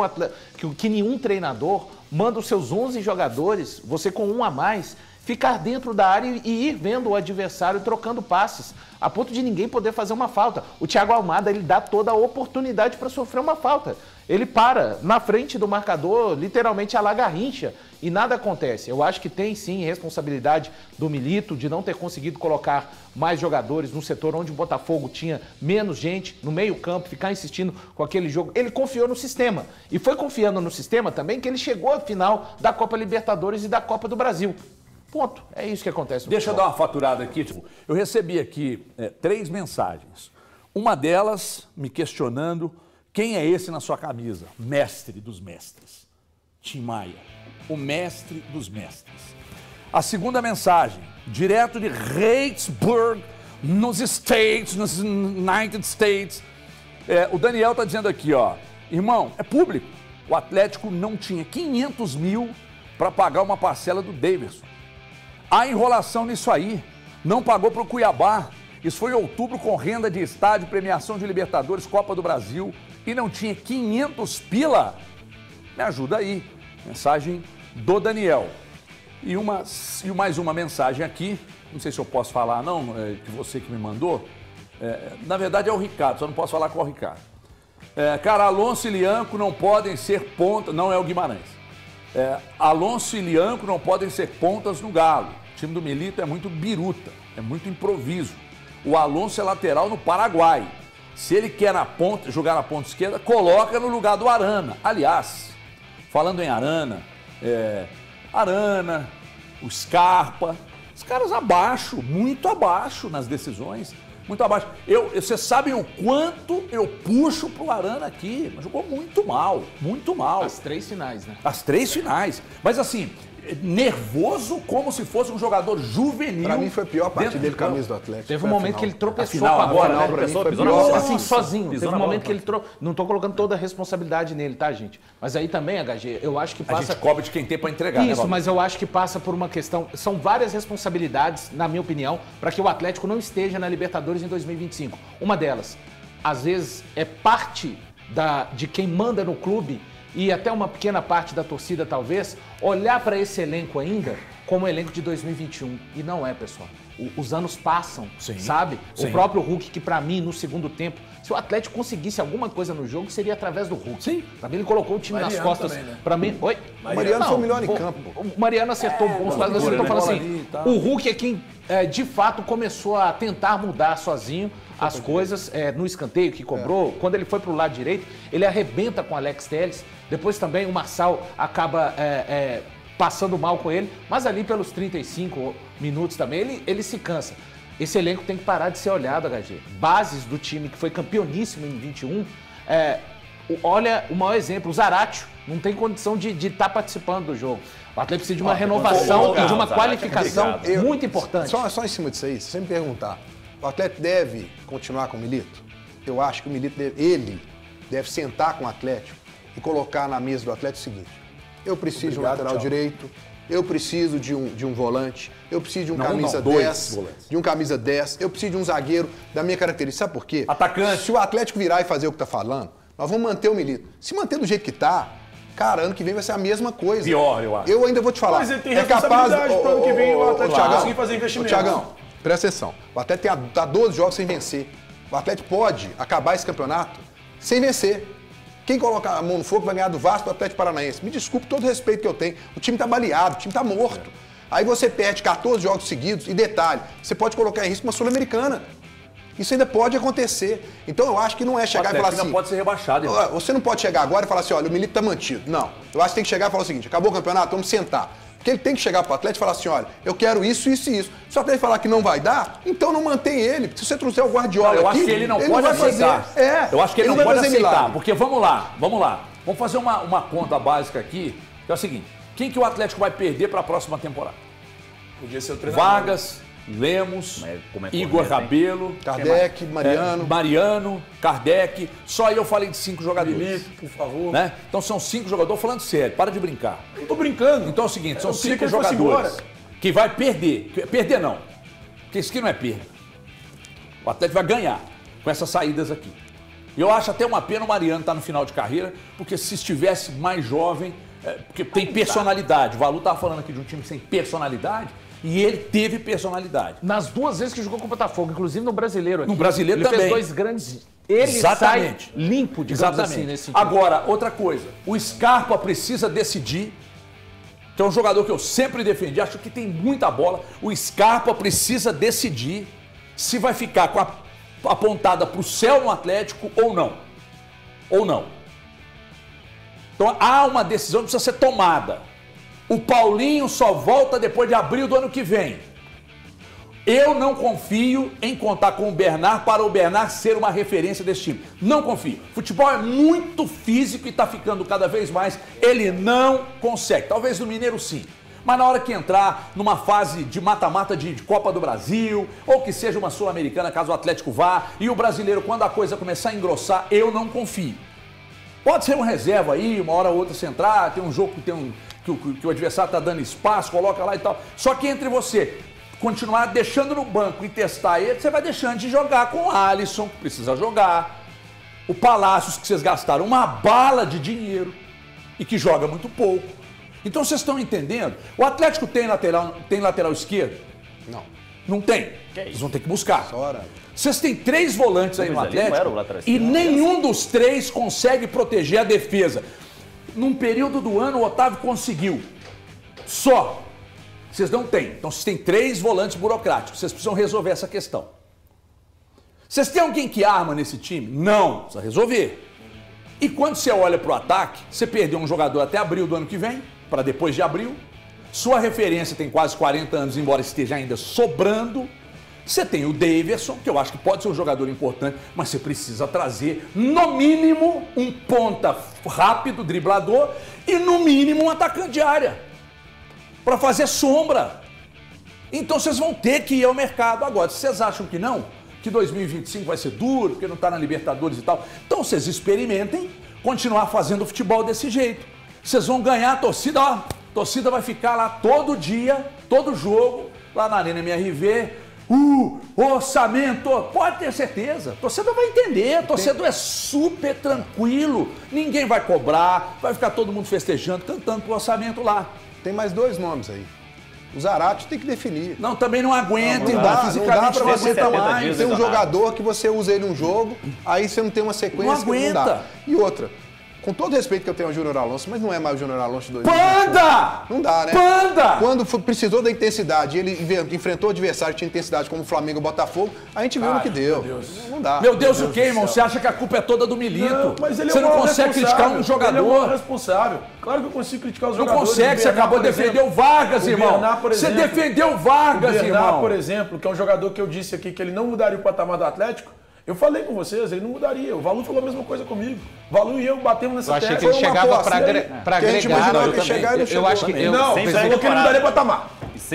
[SPEAKER 6] que nenhum treinador manda os seus 11 jogadores, você com um a mais, ficar dentro da área e ir vendo o adversário trocando passes, a ponto de ninguém poder fazer uma falta. O Thiago Almada, ele dá toda a oportunidade para sofrer uma falta. Ele para na frente do marcador, literalmente a la Garrincha, e nada acontece. Eu acho que tem sim responsabilidade do Milito de não ter conseguido colocar mais jogadores no setor onde o Botafogo tinha menos gente, no meio-campo, ficar insistindo com aquele jogo. Ele confiou no sistema. E foi confiando no sistema também que ele chegou à final da Copa Libertadores e da Copa do Brasil. Ponto. É isso que acontece.
[SPEAKER 1] Deixa eu dar uma faturada aqui. Eu recebi aqui 3 mensagens. Uma delas me questionando quem é esse na sua camisa. Mestre dos mestres. Tim Maia. O mestre dos mestres. A segunda mensagem, direto de Reidsburg, nos United States. O Daniel está dizendo aqui, ó. Irmão, é público. O Atlético não tinha 500 mil para pagar uma parcela do Davidson. Há enrolação nisso aí. Não pagou para o Cuiabá. Isso foi em outubro com renda de estádio, premiação de Libertadores, Copa do Brasil. E não tinha 500 pila? Me ajuda aí. Mensagem do Daniel. E mais uma mensagem aqui. Não sei se eu posso falar, não, que você que me mandou. Na verdade é o Ricardo, só não posso falar com o Ricardo. Cara, Alonso e Lianco não podem ser ponta. Não é o Guimarães. Alonso e Lianco não podem ser pontas no Galo. O time do Milito é muito biruta, é muito improviso. O Alonso é lateral no Paraguai. Se ele quer jogar na ponta esquerda, coloca no lugar do Arana. Aliás, falando em Arana, o Scarpa, os caras abaixo, muito abaixo nas decisões. Muito abaixo. Vocês sabem o quanto eu puxo pro Arana aqui, mas jogou muito mal, muito mal.
[SPEAKER 6] As 3 finais, né?
[SPEAKER 1] As 3 finais. Mas assim, nervoso como se fosse um jogador juvenil.
[SPEAKER 3] Pra mim foi a pior parte dele, camisa do Atlético.
[SPEAKER 6] Teve um momento que ele tropeçou
[SPEAKER 1] final,
[SPEAKER 6] com a bola,
[SPEAKER 1] agora,
[SPEAKER 6] né?
[SPEAKER 1] pra mim
[SPEAKER 3] foi
[SPEAKER 6] Nossa,
[SPEAKER 3] pior.
[SPEAKER 6] assim, sozinho. Teve um
[SPEAKER 5] na
[SPEAKER 6] momento
[SPEAKER 5] bola,
[SPEAKER 6] que ele Não tô colocando toda a responsabilidade nele, tá, gente? Mas aí também, HG, eu acho que
[SPEAKER 1] A
[SPEAKER 6] passa...
[SPEAKER 1] gente cobra de quem tem para entregar,
[SPEAKER 6] Isso,
[SPEAKER 1] né,
[SPEAKER 6] mas eu acho que passa por uma questão... São várias responsabilidades, na minha opinião, para que o Atlético não esteja na Libertadores em 2025. Uma delas, às vezes, é parte de quem manda no clube e até uma pequena parte da torcida, talvez, olhar para esse elenco ainda como elenco de 2021. E não é, pessoal. Os anos passam, sabe?
[SPEAKER 1] Sim.
[SPEAKER 6] O próprio Hulk, que para mim, no segundo tempo, se o Atlético conseguisse alguma coisa no jogo, seria através do Hulk.
[SPEAKER 1] Sim.
[SPEAKER 6] Pra mim, ele colocou o time nas costas.
[SPEAKER 4] Também, né?
[SPEAKER 6] Pra mim... Oi?
[SPEAKER 3] O Mariano foi o melhor em campo.
[SPEAKER 6] O Mariano acertou bons passes, mas eu tô falando assim,
[SPEAKER 1] ali e tal.
[SPEAKER 6] o Hulk é quem, de fato, começou a tentar mudar sozinho as coisas no escanteio que cobrou. Quando ele foi pro lado direito, ele arrebenta com o Alex Telles. Depois também o Marçal acaba passando mal com ele, mas ali pelos 35 minutos também ele se cansa. Esse elenco tem que parar de ser olhado, HG. Bases do time que foi campeoníssimo em 21, olha o maior exemplo, o Zaratio não tem condição de estar participando do jogo. O Atlético precisa de uma renovação e de uma qualificação muito importante.
[SPEAKER 3] Só em cima disso aí, se você me perguntar, o Atlético deve continuar com o Milito? Eu acho que o Milito deve sentar com o Atlético e colocar na mesa do Atlético o seguinte: eu preciso de um lateral direito, eu preciso de um volante, eu preciso de um camisa 10, de um camisa 10, eu preciso de um zagueiro da minha característica. Sabe por quê?
[SPEAKER 1] Atacante.
[SPEAKER 3] Se o Atlético virar e fazer o que tá falando, nós vamos manter o Milito. Se manter do jeito que tá, cara, ano que vem vai ser a mesma coisa.
[SPEAKER 1] Pior, eu acho.
[SPEAKER 3] Eu ainda vou te falar.
[SPEAKER 4] Mas ele tem responsabilidade pro ano que vem o Atlético conseguir fazer investimento.
[SPEAKER 3] Thiagão, presta atenção. O Atlético tá 12 jogos sem vencer. O Atlético pode acabar esse campeonato sem vencer. Quem coloca a mão no fogo vai ganhar do Vasco, do Atlético Paranaense. Me desculpe todo o respeito que eu tenho. O time tá baleado, o time tá morto. Aí você perde 14 jogos seguidos e detalhe, você pode colocar em risco uma Sul-Americana. Isso ainda pode acontecer. Então eu acho que não é chegar e falar assim...
[SPEAKER 1] não pode ser rebaixado.
[SPEAKER 3] Você não pode chegar agora e falar assim, olha, o Milito tá mantido. Não. Eu acho que tem que chegar e falar o seguinte, acabou o campeonato, vamos sentar. Porque ele tem que chegar pro Atlético e falar assim, olha, eu quero isso, isso e isso. Se o Atlético falar que não vai dar, então não mantém ele. Se você trouxer o Guardiola
[SPEAKER 1] eu
[SPEAKER 3] aqui,
[SPEAKER 1] acho que ele não pode aceitar. Eu acho que ele não pode aceitar. Porque vamos lá. Vamos fazer uma conta básica aqui, que é o seguinte, quem que o Atlético vai perder para a próxima temporada?
[SPEAKER 4] Podia ser o treinador.
[SPEAKER 1] Vargas, Lemos, Igor Rabelo,
[SPEAKER 3] Kardec, Mariano.
[SPEAKER 1] Mariano, Kardec. Só aí eu falei de 5 jogadores.
[SPEAKER 4] Milito, por favor.
[SPEAKER 1] Né? Então são 5 jogadores. Falando sério, para de brincar.
[SPEAKER 4] Eu tô brincando.
[SPEAKER 1] Então é o seguinte, são 5
[SPEAKER 4] que
[SPEAKER 1] jogadores que vai perder. Perder não. Porque isso aqui não é perda. O Atlético vai ganhar com essas saídas aqui. E eu acho até uma pena o Mariano estar no final de carreira, porque se estivesse mais jovem, porque tem personalidade. O Valu estava falando aqui de um time sem personalidade. E ele teve personalidade.
[SPEAKER 6] Nas 2 vezes que jogou com o Botafogo, inclusive no Brasileiro aqui.
[SPEAKER 1] No Brasileiro
[SPEAKER 6] ele
[SPEAKER 1] também.
[SPEAKER 6] Ele fez 2 grandes... Ele
[SPEAKER 1] Exatamente.
[SPEAKER 6] sai limpo, digamos assim, nesse sentido.
[SPEAKER 1] Agora, outra coisa. O Scarpa precisa decidir, que é um jogador que eu sempre defendi, acho que tem muita bola. O Scarpa precisa decidir se vai ficar com a pontada para o céu no Atlético ou não. Ou não. Então, há uma decisão que precisa ser tomada. O Paulinho só volta depois de abril do ano que vem. Eu não confio em contar com o Bernard para o Bernard ser uma referência desse time. Não confio. Futebol é muito físico e está ficando cada vez mais. Ele não consegue. Talvez no Mineiro sim. Mas na hora que entrar numa fase de mata-mata de Copa do Brasil, ou que seja uma Sul-Americana, caso o Atlético vá, e o brasileiro, quando a coisa começar a engrossar, eu não confio. Pode ser um reserva aí, uma hora ou outra você entrar, tem um jogo que tem que o adversário está dando espaço, coloca lá e tal. Só que entre você continuar deixando no banco e testar ele, você vai deixando de jogar com o Alisson, que precisa jogar, o Palácios, que vocês gastaram uma bala de dinheiro e que joga muito pouco. Então vocês estão entendendo? O Atlético tem lateral esquerdo?
[SPEAKER 3] Não.
[SPEAKER 1] Não tem. Vocês vão ter que buscar. Vocês têm 3 volantes aí no Atlético e nenhum dos 3 consegue proteger a defesa. Num período do ano, o Otávio conseguiu. Só. Vocês não têm. Então, vocês têm 3 volantes burocráticos. Vocês precisam resolver essa questão. Vocês têm alguém que arma nesse time? Não. Precisa resolver. E quando você olha para o ataque, você perdeu um jogador até abril do ano que vem, para depois de abril. Sua referência tem quase 40 anos, embora esteja ainda sobrando. Você tem o Daverson, que eu acho que pode ser um jogador importante, mas você precisa trazer, no mínimo, um ponta rápido, driblador, e no mínimo um atacante de área, para fazer sombra. Então vocês vão ter que ir ao mercado agora. Se vocês acham que não, que 2025 vai ser duro, porque não está na Libertadores e tal, então vocês experimentem continuar fazendo futebol desse jeito. Vocês vão ganhar a torcida, ó, a torcida vai ficar lá todo dia, todo jogo, lá na Arena MRV, orçamento, pode ter certeza, torcedor vai entender, torcedor é super tranquilo, ninguém vai cobrar, vai ficar todo mundo festejando, cantando pro orçamento lá.
[SPEAKER 3] Tem mais 2 nomes aí. O Zarate tem que definir.
[SPEAKER 1] Não, também não aguenta,
[SPEAKER 3] não dá pra você ter
[SPEAKER 5] mais.
[SPEAKER 3] tem um jogador que você usa ele um jogo, aí você não tem uma sequência.
[SPEAKER 1] Não aguenta.
[SPEAKER 3] Não dá. E outra, com todo respeito que eu tenho ao Júnior Alonso, mas não é mais o Júnior Alonso de 2021.
[SPEAKER 1] Panda!
[SPEAKER 3] Não dá, né?
[SPEAKER 1] Panda!
[SPEAKER 3] Quando precisou da intensidade, ele enfrentou o adversário que tinha intensidade como o Flamengo e o Botafogo, a gente viu no que deu. Não dá.
[SPEAKER 1] Meu Deus, o que, irmão? Você acha que a culpa é toda do Milito?
[SPEAKER 4] Não, mas ele
[SPEAKER 1] você
[SPEAKER 4] é
[SPEAKER 1] não consegue criticar um jogador.
[SPEAKER 4] Ele é um responsável. Claro que eu consigo criticar os
[SPEAKER 1] não
[SPEAKER 4] jogadores.
[SPEAKER 1] Consegue, você acabou de defender o Vargas, irmão. Você defendeu o Vargas, irmão. O Bernard,
[SPEAKER 4] por exemplo, que é um jogador que eu disse aqui que ele não mudaria o patamar do Atlético, eu falei com vocês, ele não mudaria. O Valu falou a mesma coisa comigo. O Valu e eu batemos nessa
[SPEAKER 6] tecla. Eu achei que ele chegava para agregar.
[SPEAKER 3] Eu
[SPEAKER 6] acho que
[SPEAKER 4] não, você falou que ele mudaria patamar.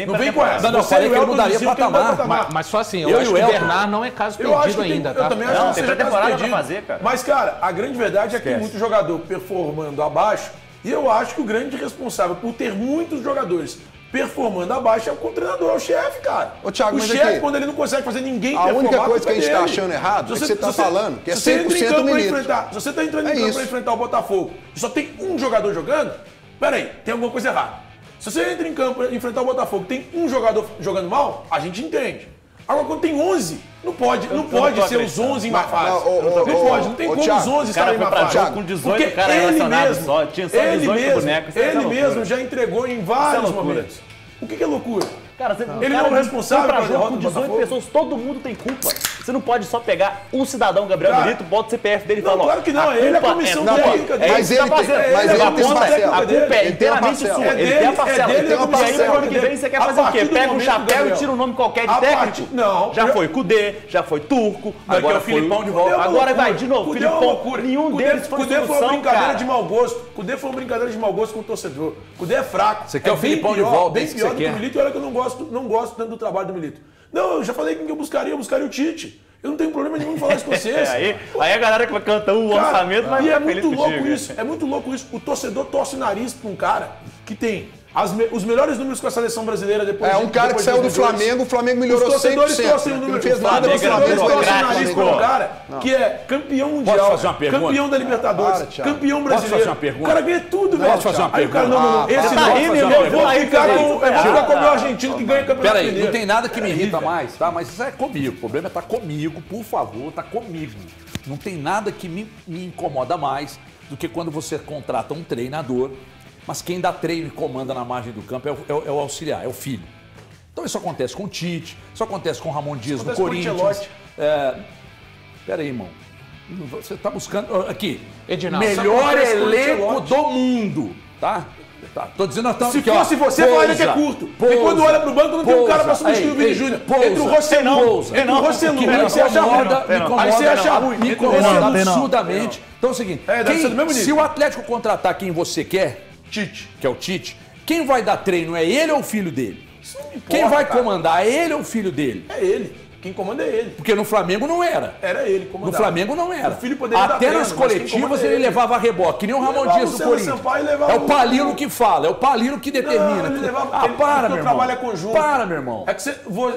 [SPEAKER 4] Não vem com essa.
[SPEAKER 1] Não, falei que ele mudaria patamar.
[SPEAKER 6] Mas só assim, eu acho que o Bernard não é caso perdido ainda, tá?
[SPEAKER 4] Eu também acho que
[SPEAKER 5] tem pré-temporada pra fazer, cara.
[SPEAKER 4] Mas, cara, a grande verdade é que tem muito jogador performando abaixo e eu acho que o grande responsável por ter muitos jogadores performando abaixo é o treinador, é o chefe, cara.
[SPEAKER 3] Ô, Thiago,
[SPEAKER 4] o chefe, quando ele não consegue fazer ninguém performar...
[SPEAKER 3] A única coisa que a gente tá achando errado é que você tá falando que é 100% do Milito.
[SPEAKER 4] Se você tá entrando em campo pra enfrentar o Botafogo e só tem um jogador jogando, peraí, tem alguma coisa errada. Se você entra em campo pra enfrentar o Botafogo e tem um jogador jogando mal, a gente entende. Agora, quando tem 11, não pode ser os 11 em má fase. Não tem como os 11 estarem em má fase.
[SPEAKER 5] Com 18 caras relacionados só, tinha só 18 bonecos.
[SPEAKER 4] Ele mesmo já entregou em vários momentos. O que é loucura?
[SPEAKER 5] Cara,
[SPEAKER 4] ele não é o responsável pela derrota
[SPEAKER 5] com
[SPEAKER 4] do
[SPEAKER 5] 18
[SPEAKER 4] Botafogo.
[SPEAKER 5] pessoas, todo mundo tem culpa. Você não pode só pegar um cidadão, Gabriel Milito, bota o CPF dele e fala,
[SPEAKER 4] claro que não, ele é a comissão técnica dele.
[SPEAKER 3] Mas ele tem
[SPEAKER 5] A culpa é inteiramente sua. Ele tem a parcela. E aí, pro ano que vem, você quer fazer o quê? Pega um chapéu e tira um nome qualquer de técnico?
[SPEAKER 4] Não.
[SPEAKER 5] Já foi Cudê, já foi Turco, agora foi o Filipão de volta. Agora vai de novo, Filipão. Nenhum deles foi
[SPEAKER 4] Cudê foi uma
[SPEAKER 5] solução,
[SPEAKER 4] brincadeira
[SPEAKER 5] cara.
[SPEAKER 4] de mau gosto. Cudê foi uma brincadeira de mau gosto com o torcedor. Cudê é fraco.
[SPEAKER 1] Você quer o Filipão de volta?
[SPEAKER 4] Bem pior do que o Milito. E olha que eu não gosto tanto do trabalho do Milito. Não, eu já falei quem que eu buscaria o Tite. Eu não tenho problema nenhum em falar isso com vocês.
[SPEAKER 5] Aí a galera que vai cantando o orçamento vai
[SPEAKER 4] e é
[SPEAKER 5] ficar feliz
[SPEAKER 4] muito louco
[SPEAKER 5] contigo.
[SPEAKER 4] isso. É muito louco isso. O torcedor torce o nariz pra um cara que tem os melhores números com a seleção brasileira depois
[SPEAKER 3] um cara que saiu do Flamengo, o Flamengo melhorou 100%.
[SPEAKER 4] Os torcedores torcem o número.
[SPEAKER 3] Não fez nada pro
[SPEAKER 4] Os torcedores
[SPEAKER 3] Flamengo.
[SPEAKER 4] torcem o nariz pra um cara que é campeão mundial,
[SPEAKER 1] fazer uma pergunta?
[SPEAKER 4] campeão da Libertadores,
[SPEAKER 3] Para, Thiago.
[SPEAKER 4] campeão
[SPEAKER 1] Posso
[SPEAKER 4] brasileiro.
[SPEAKER 1] fazer uma pergunta?
[SPEAKER 4] O cara ganha tudo, velho.
[SPEAKER 1] Posso fazer uma
[SPEAKER 4] Aí o cara,
[SPEAKER 1] pergunta?
[SPEAKER 4] não. Esse
[SPEAKER 5] tá
[SPEAKER 4] não.
[SPEAKER 5] rindo,
[SPEAKER 4] Eu
[SPEAKER 5] eu
[SPEAKER 4] vou ficar com o meu argentino que ganha campeonato
[SPEAKER 1] Peraí,
[SPEAKER 4] mineiro.
[SPEAKER 1] não tem nada que me irrita mais, tá? Mas isso é comigo. O problema é estar comigo, por favor, tá comigo. Não tem nada que me incomoda mais do que quando você contrata um treinador, mas quem dá treino e comanda na margem do campo é o auxiliar, é o filho. Então isso acontece com o Tite, isso acontece com o Ramon Dias no Corinthians. Peraí, irmão. Você tá buscando... Aqui,
[SPEAKER 6] Edinaldo,
[SPEAKER 1] melhor
[SPEAKER 4] acontece com o
[SPEAKER 1] elenco
[SPEAKER 4] Ancelotti.
[SPEAKER 1] do mundo, tá? Tá, tô dizendo nós estamos
[SPEAKER 4] Se
[SPEAKER 1] aqui,
[SPEAKER 4] fosse você, falaria que é curto. E quando olha pro banco, não tem um cara pra substituir o Vini Júnior. Entre o Rosselão, aí você acha ruim. Aí você acha ruim.
[SPEAKER 1] Me incomoda absurdamente. Então é o seguinte,
[SPEAKER 4] deve ser do mesmo nível.
[SPEAKER 1] se o Atlético contratar quem você quer,
[SPEAKER 4] Tite.
[SPEAKER 1] que é o Tite, quem vai dar treino é ele ou o filho dele?
[SPEAKER 4] Isso não importa,
[SPEAKER 1] Quem vai
[SPEAKER 4] cara.
[SPEAKER 1] comandar é ele ou o filho dele?
[SPEAKER 4] É ele. Quem comanda é ele.
[SPEAKER 1] Porque no Flamengo não era.
[SPEAKER 4] Era ele
[SPEAKER 1] No
[SPEAKER 4] comandava.
[SPEAKER 1] Flamengo não era.
[SPEAKER 4] O filho poderia dar
[SPEAKER 1] Até
[SPEAKER 4] treino,
[SPEAKER 1] nas
[SPEAKER 4] mas quem
[SPEAKER 1] coletivas
[SPEAKER 4] comanda é
[SPEAKER 1] ele
[SPEAKER 4] ele.
[SPEAKER 1] levava a reboque, que nem o Ramon
[SPEAKER 4] Levava
[SPEAKER 1] Dias
[SPEAKER 4] o
[SPEAKER 1] do
[SPEAKER 4] César
[SPEAKER 1] Corinthians.
[SPEAKER 4] Sampaio e levava
[SPEAKER 1] É o
[SPEAKER 4] o-
[SPEAKER 1] Palilo que fala, é o Palilo que determina.
[SPEAKER 4] Não, ele levava,
[SPEAKER 1] Ah, para, meu
[SPEAKER 4] o
[SPEAKER 1] irmão.
[SPEAKER 4] trabalho é conjunto.
[SPEAKER 1] Para, meu irmão.
[SPEAKER 4] É que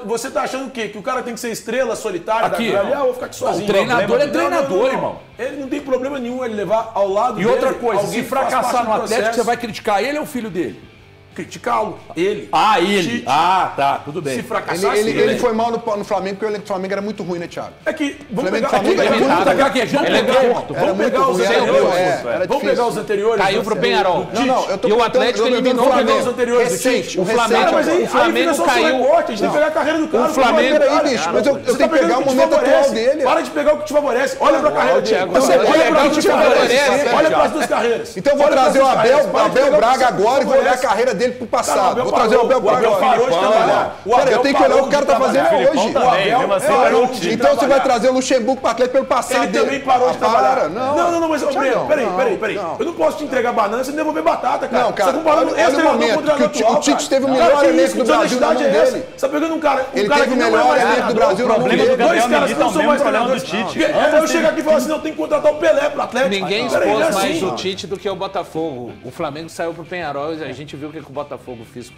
[SPEAKER 4] você tá achando o quê? Que o cara tem que ser estrela solitária?
[SPEAKER 1] Aqui,
[SPEAKER 4] da... eu vou ficar aqui sozinho.
[SPEAKER 1] o treinador é treinador,
[SPEAKER 4] Não.
[SPEAKER 1] irmão.
[SPEAKER 4] Ele não tem problema nenhum ele levar ao lado
[SPEAKER 1] E
[SPEAKER 4] dele
[SPEAKER 1] outra coisa,
[SPEAKER 4] alguém
[SPEAKER 1] se
[SPEAKER 4] que faz
[SPEAKER 1] fracassar
[SPEAKER 4] parte
[SPEAKER 1] no
[SPEAKER 4] do
[SPEAKER 1] Atlético,
[SPEAKER 4] processo.
[SPEAKER 1] você vai criticar ele ou o filho dele?
[SPEAKER 4] criticá-lo. Ele.
[SPEAKER 1] Ah, ele.
[SPEAKER 4] Tite.
[SPEAKER 1] Ah, tá, tudo bem.
[SPEAKER 4] Se fracassasse,
[SPEAKER 3] Ele foi mal no Flamengo, porque o elenco do Flamengo era muito ruim, né, Thiago?
[SPEAKER 4] É que, vamos
[SPEAKER 3] Flamengo-
[SPEAKER 4] pegar...
[SPEAKER 3] Flamengo
[SPEAKER 4] Vamos
[SPEAKER 3] é
[SPEAKER 4] pegar
[SPEAKER 1] gaguejando,
[SPEAKER 4] vamos
[SPEAKER 1] ele é
[SPEAKER 4] pegar-
[SPEAKER 1] curto.
[SPEAKER 4] vamos pegar os
[SPEAKER 3] Era
[SPEAKER 4] anteriores.
[SPEAKER 3] muito ruim, era
[SPEAKER 4] Vamos
[SPEAKER 3] difícil.
[SPEAKER 4] pegar os anteriores.
[SPEAKER 6] Caiu pro Penharol.
[SPEAKER 3] Não, eu tô
[SPEAKER 6] E o Atlético
[SPEAKER 3] contando-
[SPEAKER 6] eliminou
[SPEAKER 3] eu tô
[SPEAKER 6] o
[SPEAKER 3] falando
[SPEAKER 4] os anteriores do
[SPEAKER 3] recente,
[SPEAKER 4] Tite.
[SPEAKER 3] o Flamengo,
[SPEAKER 4] Cara, mas aí,
[SPEAKER 6] o Flamengo
[SPEAKER 4] fica só
[SPEAKER 6] caiu.
[SPEAKER 4] seu recorte, a gente tem que pegar a carreira do cara.
[SPEAKER 6] O Flamengo-
[SPEAKER 3] Peraí, bicho, mas eu tenho que pegar o momento atual dele.
[SPEAKER 4] Para de pegar o que te favorece. Olha pra carreira dele.
[SPEAKER 6] Thiago,
[SPEAKER 4] Você
[SPEAKER 6] olha
[SPEAKER 4] olha
[SPEAKER 6] pra
[SPEAKER 4] pra
[SPEAKER 6] o
[SPEAKER 4] que
[SPEAKER 6] que
[SPEAKER 4] te
[SPEAKER 6] te
[SPEAKER 4] favorece.
[SPEAKER 6] favorece,
[SPEAKER 4] Olha pras duas carreiras.
[SPEAKER 3] Então eu vou
[SPEAKER 4] Olha
[SPEAKER 3] trazer o
[SPEAKER 4] pras duas carreiras. Para de
[SPEAKER 3] Abel
[SPEAKER 4] pegar o que
[SPEAKER 3] Braga
[SPEAKER 4] te
[SPEAKER 3] agora e vou olhar a
[SPEAKER 4] favorece.
[SPEAKER 3] carreira dele pro
[SPEAKER 4] Cara, o
[SPEAKER 3] passado.
[SPEAKER 4] Abel
[SPEAKER 3] Vou trazer o Abel
[SPEAKER 4] parou,
[SPEAKER 3] Braga
[SPEAKER 4] o Abel parou de
[SPEAKER 3] agora.
[SPEAKER 4] trabalhar. O
[SPEAKER 3] Peraí, eu
[SPEAKER 4] Abel
[SPEAKER 3] tenho que olhar o que o cara tá
[SPEAKER 4] parou de
[SPEAKER 3] fazendo
[SPEAKER 4] trabalhar.
[SPEAKER 3] hoje.
[SPEAKER 5] Filipão também, mesmo assim, parou de
[SPEAKER 3] Então você vai
[SPEAKER 4] trabalhar.
[SPEAKER 3] trazer o Luxemburgo pro Atlético pelo passado
[SPEAKER 4] Ele
[SPEAKER 3] dele.
[SPEAKER 4] também parou de
[SPEAKER 3] Para,
[SPEAKER 4] trabalhar.
[SPEAKER 3] Não,
[SPEAKER 4] Mas, ô, Breno, peraí.
[SPEAKER 3] não.
[SPEAKER 4] Eu não posso te entregar banana sem devolver batata, cara.
[SPEAKER 3] Não, cara,
[SPEAKER 4] Você comparando
[SPEAKER 3] olha
[SPEAKER 4] esse
[SPEAKER 3] o
[SPEAKER 4] treinador
[SPEAKER 3] momento
[SPEAKER 4] com o treinador
[SPEAKER 3] que o
[SPEAKER 4] atual,
[SPEAKER 3] Tite
[SPEAKER 4] cara.
[SPEAKER 3] teve o
[SPEAKER 4] Cara,
[SPEAKER 3] melhor
[SPEAKER 4] que
[SPEAKER 3] elenco
[SPEAKER 4] isso,
[SPEAKER 3] do
[SPEAKER 4] que
[SPEAKER 3] Brasil na mão
[SPEAKER 4] desonestidade é essa?
[SPEAKER 3] dele.
[SPEAKER 4] Você tá pegando um cara
[SPEAKER 3] Ele
[SPEAKER 4] cara
[SPEAKER 3] teve
[SPEAKER 4] que
[SPEAKER 3] o
[SPEAKER 4] não é
[SPEAKER 3] melhor
[SPEAKER 4] mais
[SPEAKER 3] elenco do
[SPEAKER 4] treinador.
[SPEAKER 3] Brasil na mão
[SPEAKER 5] problema
[SPEAKER 3] dele.
[SPEAKER 5] do Gabriel
[SPEAKER 4] Dois caras que
[SPEAKER 5] Milito
[SPEAKER 4] não
[SPEAKER 5] é o
[SPEAKER 4] são
[SPEAKER 5] mesmo
[SPEAKER 4] mais
[SPEAKER 5] problema do
[SPEAKER 4] treinadores.
[SPEAKER 5] Tite.
[SPEAKER 4] Aí eu chego aqui e falo assim, não, tem que contratar o Pelé pro Atlético.
[SPEAKER 6] Ninguém
[SPEAKER 4] Peraí,
[SPEAKER 6] expôs
[SPEAKER 4] não é
[SPEAKER 6] mais
[SPEAKER 4] assim.
[SPEAKER 6] o Tite do que o Botafogo. O Flamengo saiu pro Penharol e a gente viu o que o Botafogo fez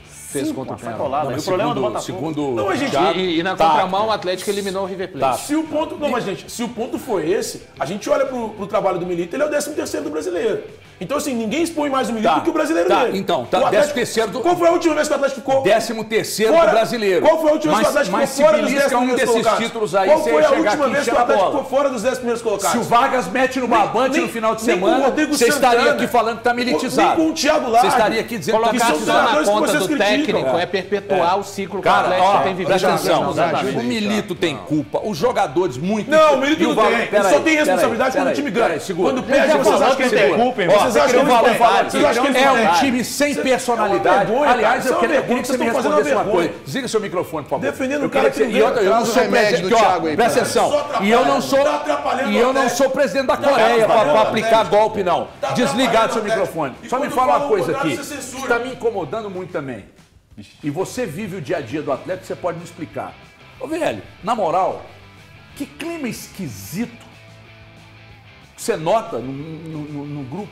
[SPEAKER 6] contra o Penharol.
[SPEAKER 5] Sacolada. E o problema do Botafogo.
[SPEAKER 1] Segundo
[SPEAKER 4] Não, mas, gente,
[SPEAKER 1] Thiago,
[SPEAKER 6] E na contramão, o Atlético eliminou o River Plate.
[SPEAKER 4] Se o ponto. Não, mas, gente, se o ponto foi esse, a gente olha pro trabalho do Milito, ele é o 13º do brasileiro. Então, assim, ninguém expõe mais o Milito do que o brasileiro dele.
[SPEAKER 1] Então,
[SPEAKER 4] O Atlético-
[SPEAKER 1] 13º do...
[SPEAKER 4] Qual foi a última vez que o Atlético ficou?
[SPEAKER 1] 13º
[SPEAKER 4] Fora-
[SPEAKER 1] do brasileiro.
[SPEAKER 4] Qual foi a última vez que o Atlético
[SPEAKER 1] mas
[SPEAKER 4] ficou fora
[SPEAKER 1] se
[SPEAKER 4] dos 10
[SPEAKER 1] belisca um
[SPEAKER 4] primeiros
[SPEAKER 1] desses
[SPEAKER 4] colocados?
[SPEAKER 1] títulos aí,
[SPEAKER 4] Qual
[SPEAKER 1] você
[SPEAKER 4] foi
[SPEAKER 1] ia
[SPEAKER 4] a
[SPEAKER 1] chegar
[SPEAKER 4] última
[SPEAKER 1] aqui e
[SPEAKER 4] vez que
[SPEAKER 1] encher
[SPEAKER 4] o
[SPEAKER 1] a
[SPEAKER 4] Atlético
[SPEAKER 1] bola.
[SPEAKER 4] ficou fora dos 10 primeiros colocados?
[SPEAKER 1] Se o Vargas mete no barbante
[SPEAKER 4] nem-
[SPEAKER 1] no final de
[SPEAKER 4] nem com o
[SPEAKER 1] semana,
[SPEAKER 4] Rodrigo
[SPEAKER 1] você estaria
[SPEAKER 4] Santana,
[SPEAKER 1] aqui falando que tá militizado.
[SPEAKER 4] Nem com o Thiago Largue.
[SPEAKER 1] Você estaria aqui dizendo que tá
[SPEAKER 6] Colocar
[SPEAKER 4] são
[SPEAKER 6] só
[SPEAKER 1] militizado.
[SPEAKER 6] na
[SPEAKER 4] treinadores que
[SPEAKER 6] conta
[SPEAKER 4] vocês
[SPEAKER 6] do
[SPEAKER 4] criticam.
[SPEAKER 6] técnico é perpetuar o ciclo que o
[SPEAKER 1] Cara,
[SPEAKER 6] Atlético
[SPEAKER 1] ó,
[SPEAKER 6] tem vivido
[SPEAKER 1] presta
[SPEAKER 6] há
[SPEAKER 1] atenção.
[SPEAKER 6] alguns anos.
[SPEAKER 1] O Milito tem culpa, os jogadores muito...
[SPEAKER 4] Não, o Milito
[SPEAKER 1] E
[SPEAKER 4] não
[SPEAKER 1] Vargas-
[SPEAKER 4] tem. Ele
[SPEAKER 1] peraí,
[SPEAKER 4] só tem responsabilidade quando o time ganha.
[SPEAKER 1] peraí, segura.
[SPEAKER 4] Quando perde, vocês
[SPEAKER 5] falando
[SPEAKER 4] acham que
[SPEAKER 5] que
[SPEAKER 4] ele
[SPEAKER 5] tem
[SPEAKER 4] tem
[SPEAKER 5] culpa, irmão.
[SPEAKER 4] Vocês acham que ele
[SPEAKER 1] Valor
[SPEAKER 4] tem
[SPEAKER 1] fala
[SPEAKER 4] Vocês acham que ele
[SPEAKER 1] é
[SPEAKER 4] tem
[SPEAKER 1] um time sem personalidade.
[SPEAKER 4] vergonha,
[SPEAKER 1] Aliás,
[SPEAKER 4] cara.
[SPEAKER 1] eu queria
[SPEAKER 4] Isso é uma
[SPEAKER 1] que você me
[SPEAKER 4] vergonha. Vocês estão
[SPEAKER 1] respondesse uma
[SPEAKER 4] fazendo
[SPEAKER 1] coisa.
[SPEAKER 4] vergonha.
[SPEAKER 1] Desliga seu microfone, por favor.
[SPEAKER 4] Defendendo
[SPEAKER 1] Eu
[SPEAKER 4] o cara
[SPEAKER 1] queria
[SPEAKER 4] que
[SPEAKER 1] e outra, eu não
[SPEAKER 3] traz
[SPEAKER 1] sou
[SPEAKER 3] o remédio
[SPEAKER 1] presidente...
[SPEAKER 3] do
[SPEAKER 1] ó,
[SPEAKER 3] Thiago aí,
[SPEAKER 1] presta
[SPEAKER 3] cara.
[SPEAKER 1] atenção.
[SPEAKER 4] Só atrapalha,
[SPEAKER 1] E eu não sou...
[SPEAKER 4] tá atrapalhando
[SPEAKER 1] E eu
[SPEAKER 4] o
[SPEAKER 1] não
[SPEAKER 4] Atlético.
[SPEAKER 1] sou presidente da
[SPEAKER 4] Tá
[SPEAKER 1] Coreia
[SPEAKER 4] atrapalhando
[SPEAKER 1] para
[SPEAKER 4] o
[SPEAKER 1] aplicar
[SPEAKER 4] Atlético.
[SPEAKER 1] golpe, não.
[SPEAKER 4] Tá
[SPEAKER 1] Desligado seu
[SPEAKER 4] atrapalhando o
[SPEAKER 1] microfone.
[SPEAKER 4] Atlético. E
[SPEAKER 1] Só me
[SPEAKER 4] quando
[SPEAKER 1] fala uma
[SPEAKER 4] fala o
[SPEAKER 1] coisa
[SPEAKER 4] contrário,
[SPEAKER 1] aqui.
[SPEAKER 4] você censura.
[SPEAKER 1] Está me incomodando muito também. E você vive o dia a dia do Atlético, você pode me explicar. Ô, velho, na moral, que clima esquisito você nota no grupo.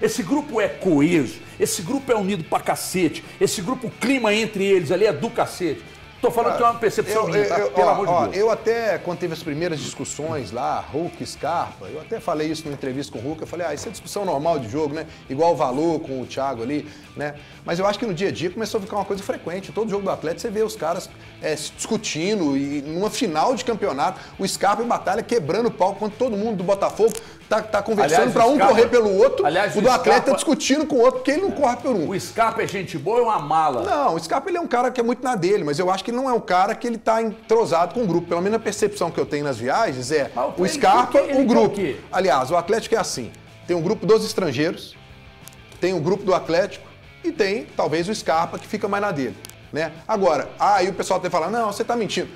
[SPEAKER 1] Esse grupo é coeso, esse grupo é unido pra cacete, esse grupo, o clima entre eles ali é do cacete. Tô falando que é uma percepção minha, tá? Pelo amor de Deus.
[SPEAKER 3] Eu até, quando teve as primeiras discussões lá, Hulk, Scarpa, eu até falei isso numa entrevista com o Hulk, eu falei, isso é discussão normal de jogo, né? Igual o Valor com o Thiago ali, né? Mas eu acho que no dia a dia começou a ficar uma coisa frequente. Todo jogo do Atlético você vê os caras se discutindo e numa final de campeonato, o Scarpa em batalha quebrando o pau, quando todo mundo do Botafogo tá conversando para um correr pelo outro, o do Atlético tá discutindo com o outro, porque ele não corre por um.
[SPEAKER 1] O Scarpa é gente boa ou é uma mala?
[SPEAKER 3] Não, o Scarpa ele é um cara que é muito na dele, mas eu acho que ele não é um cara que ele tá entrosado com o grupo. Pelo menos a percepção que eu tenho nas viagens é o Scarpa, o grupo. Aliás, o Atlético é assim, tem um grupo dos estrangeiros, tem um grupo do Atlético e tem, talvez, o Scarpa que fica mais na dele, né? Agora, aí o pessoal até fala, não, você tá mentindo.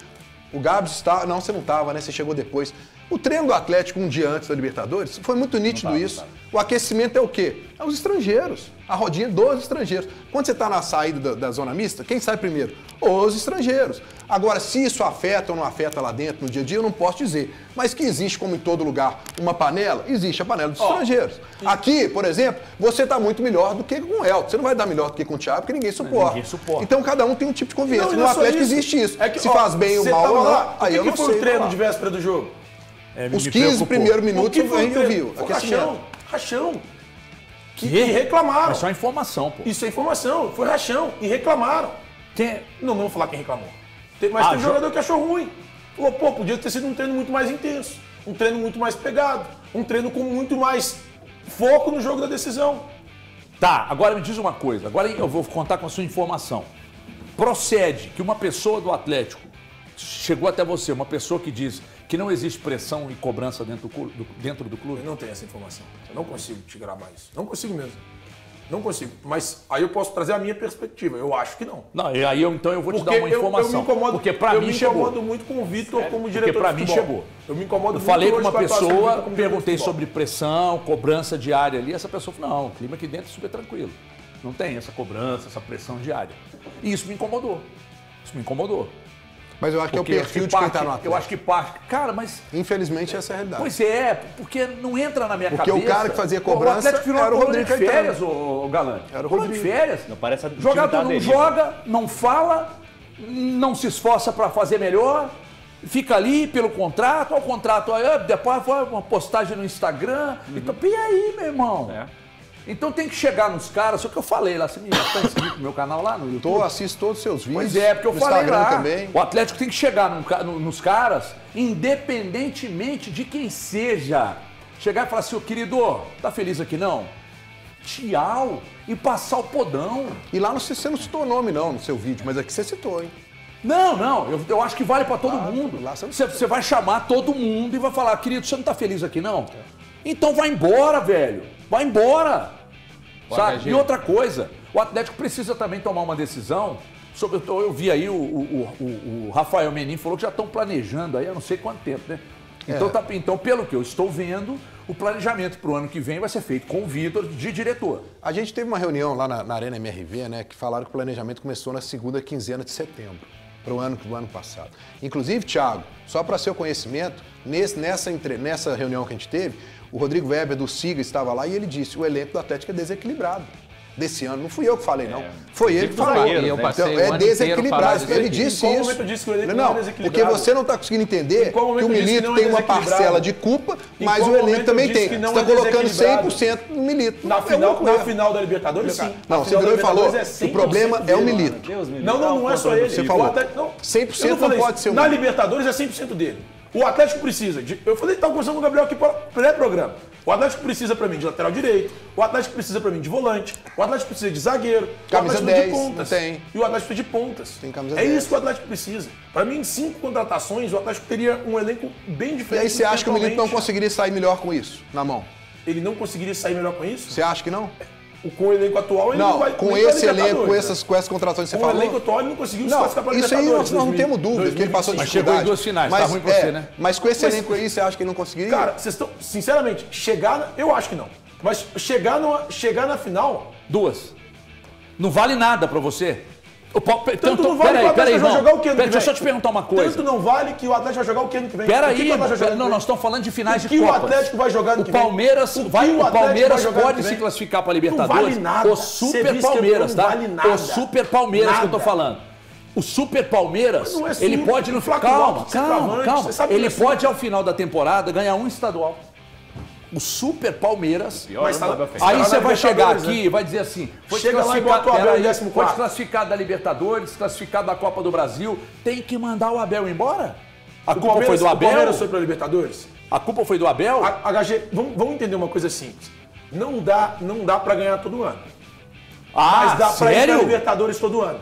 [SPEAKER 3] O Gabs está... Não, você não estava, né? Você chegou depois. O treino do Atlético um dia antes da Libertadores, foi muito nítido isso. O aquecimento é o quê? É os estrangeiros. A rodinha dos estrangeiros. Quando você está na saída da zona mista, quem sai primeiro? Os estrangeiros. Agora, se isso afeta ou não afeta lá dentro no dia a dia, eu não posso dizer. Mas que existe, como em todo lugar, uma panela, existe a panela dos estrangeiros. Aqui, por exemplo, você está muito melhor do que com o Elton. Você não vai dar melhor do que com o Thiago, porque ninguém suporta. Então, cada um tem um tipo de convivência. No Atlético existe isso.
[SPEAKER 4] É que,
[SPEAKER 3] se faz bem ou mal, lá, aí eu não sei.
[SPEAKER 4] O que foi o treino de véspera do jogo?
[SPEAKER 3] Os 15 primeiros minutos a gente viu.
[SPEAKER 4] Rachão. E reclamaram.
[SPEAKER 1] É só informação, pô.
[SPEAKER 4] Isso é informação. Foi rachão. E reclamaram. Não vou falar quem reclamou. Mas tem jogador que achou ruim. Falou, podia ter sido um treino muito mais intenso. Um treino muito mais pegado. Um treino com muito mais foco no jogo da decisão.
[SPEAKER 1] Tá, agora me diz uma coisa. Agora eu vou contar com a sua informação. Procede que uma pessoa do Atlético chegou até você, uma pessoa que diz que não existe pressão e cobrança dentro do clube?
[SPEAKER 4] Eu não tenho essa informação. Eu não consigo te gravar isso. Não consigo mesmo. Não consigo. Mas aí eu posso trazer a minha perspectiva. Eu acho que não.
[SPEAKER 1] Não, e aí então eu vou te dar uma informação.
[SPEAKER 4] Eu me incomodo,
[SPEAKER 1] porque pra mim chegou.
[SPEAKER 4] Eu me incomodo muito com o Vitor como diretor
[SPEAKER 1] porque pra
[SPEAKER 4] de
[SPEAKER 1] mim
[SPEAKER 4] futebol.
[SPEAKER 1] chegou.
[SPEAKER 4] Eu me incomodo muito.
[SPEAKER 1] Falei com uma pessoa, perguntei sobre pressão, cobrança diária ali. Essa pessoa falou, não, o clima aqui dentro é super tranquilo. Não tem essa cobrança, essa pressão diária. E isso me incomodou.
[SPEAKER 3] Mas eu acho que é o perfil de quem tá no Atlético.
[SPEAKER 1] Eu acho que parte... Cara, mas...
[SPEAKER 3] Infelizmente, essa é a realidade.
[SPEAKER 1] Pois é, porque não entra na minha cabeça.
[SPEAKER 3] Porque o cara que fazia cobrança
[SPEAKER 1] era o Rodrigo de férias, o Galante.
[SPEAKER 3] Era o Rodrigo
[SPEAKER 1] de férias.
[SPEAKER 5] Não parece
[SPEAKER 1] Jogador não joga, não fala, não se esforça para fazer melhor, fica ali pelo contrato, depois foi uma postagem no Instagram. Então, e aí, meu irmão? Então tem que chegar nos caras, só que eu falei lá, você me está inscrito no meu canal lá no YouTube?
[SPEAKER 3] Assisto todos os seus vídeos.
[SPEAKER 1] Pois é, porque eu falei
[SPEAKER 3] Instagram
[SPEAKER 1] lá,
[SPEAKER 3] também.
[SPEAKER 1] O Atlético tem que chegar nos caras, independentemente de quem seja. Chegar e falar assim, ô querido, tá feliz aqui não? Tchau, e passar o podão.
[SPEAKER 3] E lá você não citou nome não no seu vídeo, mas aqui você citou, hein?
[SPEAKER 1] Não, eu acho que vale pra todo mundo. Você vai chamar todo mundo e vai falar, querido, você não tá feliz aqui não? Então vai embora, velho. Vai embora. Sabe? E outra coisa, o Atlético precisa também tomar uma decisão. Eu vi aí o Rafael Menin falou que já estão planejando aí há não sei quanto tempo, né? Então, pelo que eu estou vendo, o planejamento para o ano que vem vai ser feito com o Vitor de diretor.
[SPEAKER 3] A gente teve uma reunião lá na Arena MRV, né? Que falaram que o planejamento começou na segunda quinzena de setembro. Para o ano passado. Inclusive, Thiago, só para seu conhecimento, nessa reunião que a gente teve, o Rodrigo Weber do SIGA estava lá e ele disse, o elenco do Atlético é desequilibrado desse ano. Não fui eu que falei, não. Foi ele que falou. Então, é desequilibrado. Ele disse isso. Não, porque você não está conseguindo entender que o Milito tem uma parcela de culpa, mas o elenco também tem. Você está colocando 100% no Milito.
[SPEAKER 4] Na final da Libertadores, sim.
[SPEAKER 3] Não, você virou e falou, o problema é o Milito.
[SPEAKER 4] Não é só ele.
[SPEAKER 3] Você falou, 100% não pode ser o Milito.
[SPEAKER 4] Na Libertadores é 100% dele. O Atlético precisa de... Eu falei, estava conversando com o Gabriel aqui pré-programa. O Atlético precisa para mim de lateral direito, o Atlético precisa para mim de volante, o Atlético precisa de zagueiro,
[SPEAKER 3] camisa
[SPEAKER 4] o Atlético
[SPEAKER 3] 10,
[SPEAKER 4] precisa de pontas.
[SPEAKER 3] Tem.
[SPEAKER 4] E o Atlético precisa de pontas.
[SPEAKER 3] Tem camisa
[SPEAKER 4] é
[SPEAKER 3] 10.
[SPEAKER 4] isso que o Atlético precisa. Para mim, em 5 contratações, o Atlético teria um elenco bem diferente.
[SPEAKER 3] E aí você acha que o Milito não conseguiria sair melhor com isso, na mão?
[SPEAKER 4] Ele não conseguiria sair melhor com isso?
[SPEAKER 3] Você acha que não?
[SPEAKER 4] Com o elenco atual, ele não vai...
[SPEAKER 3] Com esse elenco, com essas contratações que você falou...
[SPEAKER 4] Com o elenco atual, ele não conseguiu se classificar para a
[SPEAKER 3] Isso aí
[SPEAKER 4] Libertadores.
[SPEAKER 3] nós não temos dúvida que ele passou
[SPEAKER 1] Mas
[SPEAKER 3] dificuldade.
[SPEAKER 1] chegou em 2 finais, tá ruim pra você, né?
[SPEAKER 3] Mas com esse elenco aí, você acha que ele não conseguiria?
[SPEAKER 4] Cara, vocês estão... Sinceramente, eu acho que não. Mas chegar na final...
[SPEAKER 1] 2. Não vale nada pra você?
[SPEAKER 4] Tanto não vale que o Atlético vai jogar o que ano que vem?
[SPEAKER 1] Deixa eu só te perguntar uma coisa.
[SPEAKER 4] Tanto não vale que o Atlético vai jogar o que ano que vem?
[SPEAKER 1] Peraí, não, nós estamos falando de finais de Copas.
[SPEAKER 4] O que o Atlético vai jogar ano que vem?
[SPEAKER 1] O Palmeiras pode se classificar para Libertadores.
[SPEAKER 4] Não vale nada.
[SPEAKER 1] O Super Palmeiras, tá?
[SPEAKER 4] Não vale nada.
[SPEAKER 1] O Super Palmeiras que eu tô falando. O Super Palmeiras,
[SPEAKER 4] Não é
[SPEAKER 1] ele
[SPEAKER 4] super,
[SPEAKER 1] pode não ficar.
[SPEAKER 4] Flávio
[SPEAKER 1] Calma,
[SPEAKER 4] Lopes,
[SPEAKER 1] calma,
[SPEAKER 4] centroavante,
[SPEAKER 1] calma.
[SPEAKER 4] você sabe que
[SPEAKER 1] Ele
[SPEAKER 4] não é
[SPEAKER 1] pode, ao final da temporada, ganhar um estadual. O Super Palmeiras.
[SPEAKER 5] Pior,
[SPEAKER 4] Mas
[SPEAKER 5] não
[SPEAKER 4] tá-
[SPEAKER 5] dá pra fechar.
[SPEAKER 1] Aí
[SPEAKER 4] Tá
[SPEAKER 1] você
[SPEAKER 4] na
[SPEAKER 1] vai chegar
[SPEAKER 4] Libertadores,
[SPEAKER 1] aqui e vai dizer assim: foi
[SPEAKER 4] Chega lá e
[SPEAKER 1] desclassificado,
[SPEAKER 4] bota o Abel em
[SPEAKER 1] peraí,
[SPEAKER 4] 14º.
[SPEAKER 1] foi desclassificado da Libertadores, desclassificado da Copa do Brasil. Tem que mandar o Abel embora? A culpa foi do
[SPEAKER 4] O
[SPEAKER 1] Abel?
[SPEAKER 4] Palmeiras foi pra Libertadores?
[SPEAKER 1] A culpa foi do Abel?
[SPEAKER 4] HG, vamos entender uma coisa simples. Não dá para ganhar todo ano.
[SPEAKER 1] Ah,
[SPEAKER 4] Mas dá pra ir pra
[SPEAKER 1] sério?
[SPEAKER 4] Libertadores todo ano.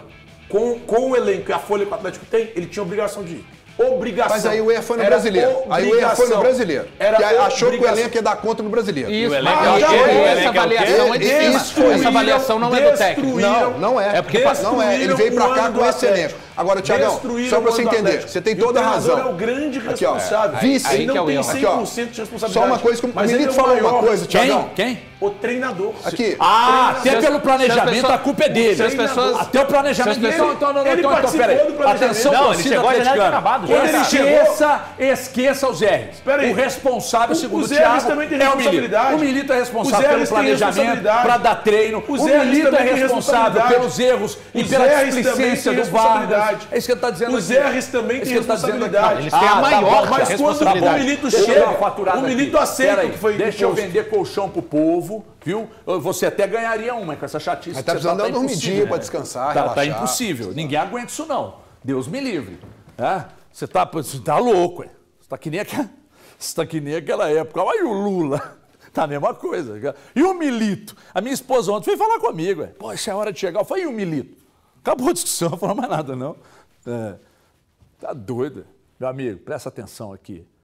[SPEAKER 4] Com o elenco e a folha que o Atlético tem, ele tinha obrigação de ir. Obrigação.
[SPEAKER 3] Mas aí o erro foi no
[SPEAKER 4] Era
[SPEAKER 3] brasileiro. Aí o erro foi no brasileiro.
[SPEAKER 4] Era
[SPEAKER 3] Que achou que o
[SPEAKER 4] obrigação.
[SPEAKER 3] elenco ia dar conta no brasileiro.
[SPEAKER 6] Isso,
[SPEAKER 5] elenco
[SPEAKER 6] mas
[SPEAKER 5] é o quê? O
[SPEAKER 6] essa
[SPEAKER 5] elenco é o quê?
[SPEAKER 6] avaliação é de cima.
[SPEAKER 3] Isso foi.
[SPEAKER 6] Essa avaliação não é do técnico.
[SPEAKER 3] Não é.
[SPEAKER 6] É porque
[SPEAKER 3] não é. Ele veio pra cá com esse elenco. Agora, Thiagão, só pra você entender, você tem toda a razão.
[SPEAKER 4] Ele é o grande
[SPEAKER 3] Aqui, ó,
[SPEAKER 4] responsável.
[SPEAKER 3] vice.
[SPEAKER 4] Ele
[SPEAKER 6] Aí que é
[SPEAKER 4] não
[SPEAKER 6] o
[SPEAKER 4] tem
[SPEAKER 6] erro.
[SPEAKER 4] 100% de responsabilidade.
[SPEAKER 3] Só uma coisa que o
[SPEAKER 4] mas ele
[SPEAKER 3] Milito
[SPEAKER 4] é o
[SPEAKER 3] falou uma
[SPEAKER 4] maior
[SPEAKER 3] coisa, Thiagão.
[SPEAKER 1] Quem?
[SPEAKER 4] O treinador.
[SPEAKER 3] Aqui.
[SPEAKER 1] Ah, até
[SPEAKER 6] Se
[SPEAKER 1] pelo
[SPEAKER 6] as
[SPEAKER 1] planejamento
[SPEAKER 6] pessoas-
[SPEAKER 1] a culpa é dele.
[SPEAKER 6] se as pessoas-
[SPEAKER 1] Até o planejamento.
[SPEAKER 6] se as pessoas-
[SPEAKER 4] Ele participou
[SPEAKER 1] peraí.
[SPEAKER 4] do planejamento.
[SPEAKER 1] Atenção,
[SPEAKER 5] Não, ele
[SPEAKER 1] torcida
[SPEAKER 5] chegou, a janela tinha
[SPEAKER 1] atleticana.
[SPEAKER 5] acabado, já era.
[SPEAKER 1] Esqueça os R's.
[SPEAKER 4] Peraí.
[SPEAKER 1] O responsável, segundo o
[SPEAKER 4] Zé
[SPEAKER 1] Thiago,
[SPEAKER 4] R's também tem
[SPEAKER 1] é o Milito.
[SPEAKER 4] responsabilidade.
[SPEAKER 1] O Milito é
[SPEAKER 4] O
[SPEAKER 1] responsável
[SPEAKER 4] Zé
[SPEAKER 1] pelo
[SPEAKER 4] R's tem
[SPEAKER 1] planejamento,
[SPEAKER 4] responsabilidade.
[SPEAKER 1] para dar treino.
[SPEAKER 4] O
[SPEAKER 1] O
[SPEAKER 4] Zé R's
[SPEAKER 1] Milito é
[SPEAKER 4] também tem
[SPEAKER 1] responsável
[SPEAKER 4] responsabilidade.
[SPEAKER 1] pelos erros e
[SPEAKER 4] O
[SPEAKER 1] pela
[SPEAKER 4] Zé R's também
[SPEAKER 1] displicência
[SPEAKER 4] tem
[SPEAKER 1] do Vargas.
[SPEAKER 4] responsabilidade.
[SPEAKER 1] É isso que ele está dizendo.
[SPEAKER 4] O
[SPEAKER 1] aqui.
[SPEAKER 4] Zé R's também
[SPEAKER 1] É isso
[SPEAKER 4] tem
[SPEAKER 1] que ele tá dizendo aqui.
[SPEAKER 4] responsabilidade.
[SPEAKER 6] Eles têm a
[SPEAKER 1] tá
[SPEAKER 6] maior
[SPEAKER 1] bom,
[SPEAKER 4] Mas quando o
[SPEAKER 6] responsabilidade.
[SPEAKER 4] Milito
[SPEAKER 1] Deixa eu dar
[SPEAKER 4] chega,
[SPEAKER 1] uma faturada
[SPEAKER 4] o Milito
[SPEAKER 1] aqui.
[SPEAKER 4] aceita
[SPEAKER 1] Pera aí,
[SPEAKER 4] o que foi
[SPEAKER 1] deixa eu
[SPEAKER 4] imposto.
[SPEAKER 1] vender colchão pro povo, viu? Você até ganharia uma com essa chatice.
[SPEAKER 3] Mas tá
[SPEAKER 1] que você
[SPEAKER 3] precisando dar uma
[SPEAKER 1] impossível,
[SPEAKER 3] dormidinha
[SPEAKER 1] né?
[SPEAKER 3] pra descansar,
[SPEAKER 1] Tá
[SPEAKER 3] relaxar.
[SPEAKER 1] impossível. Ninguém aguenta isso, não. Deus me livre. É? Você tá louco, ué. Você tá que nem aquela época. Olha o Lula. Tá a mesma coisa. E o Milito? A minha esposa ontem veio falar comigo. Ué. Pô, isso é hora de chegar. Eu falei, e o Milito? Acabou a discussão, não falou mais nada, não. É. Tá doido. Meu amigo, presta atenção aqui.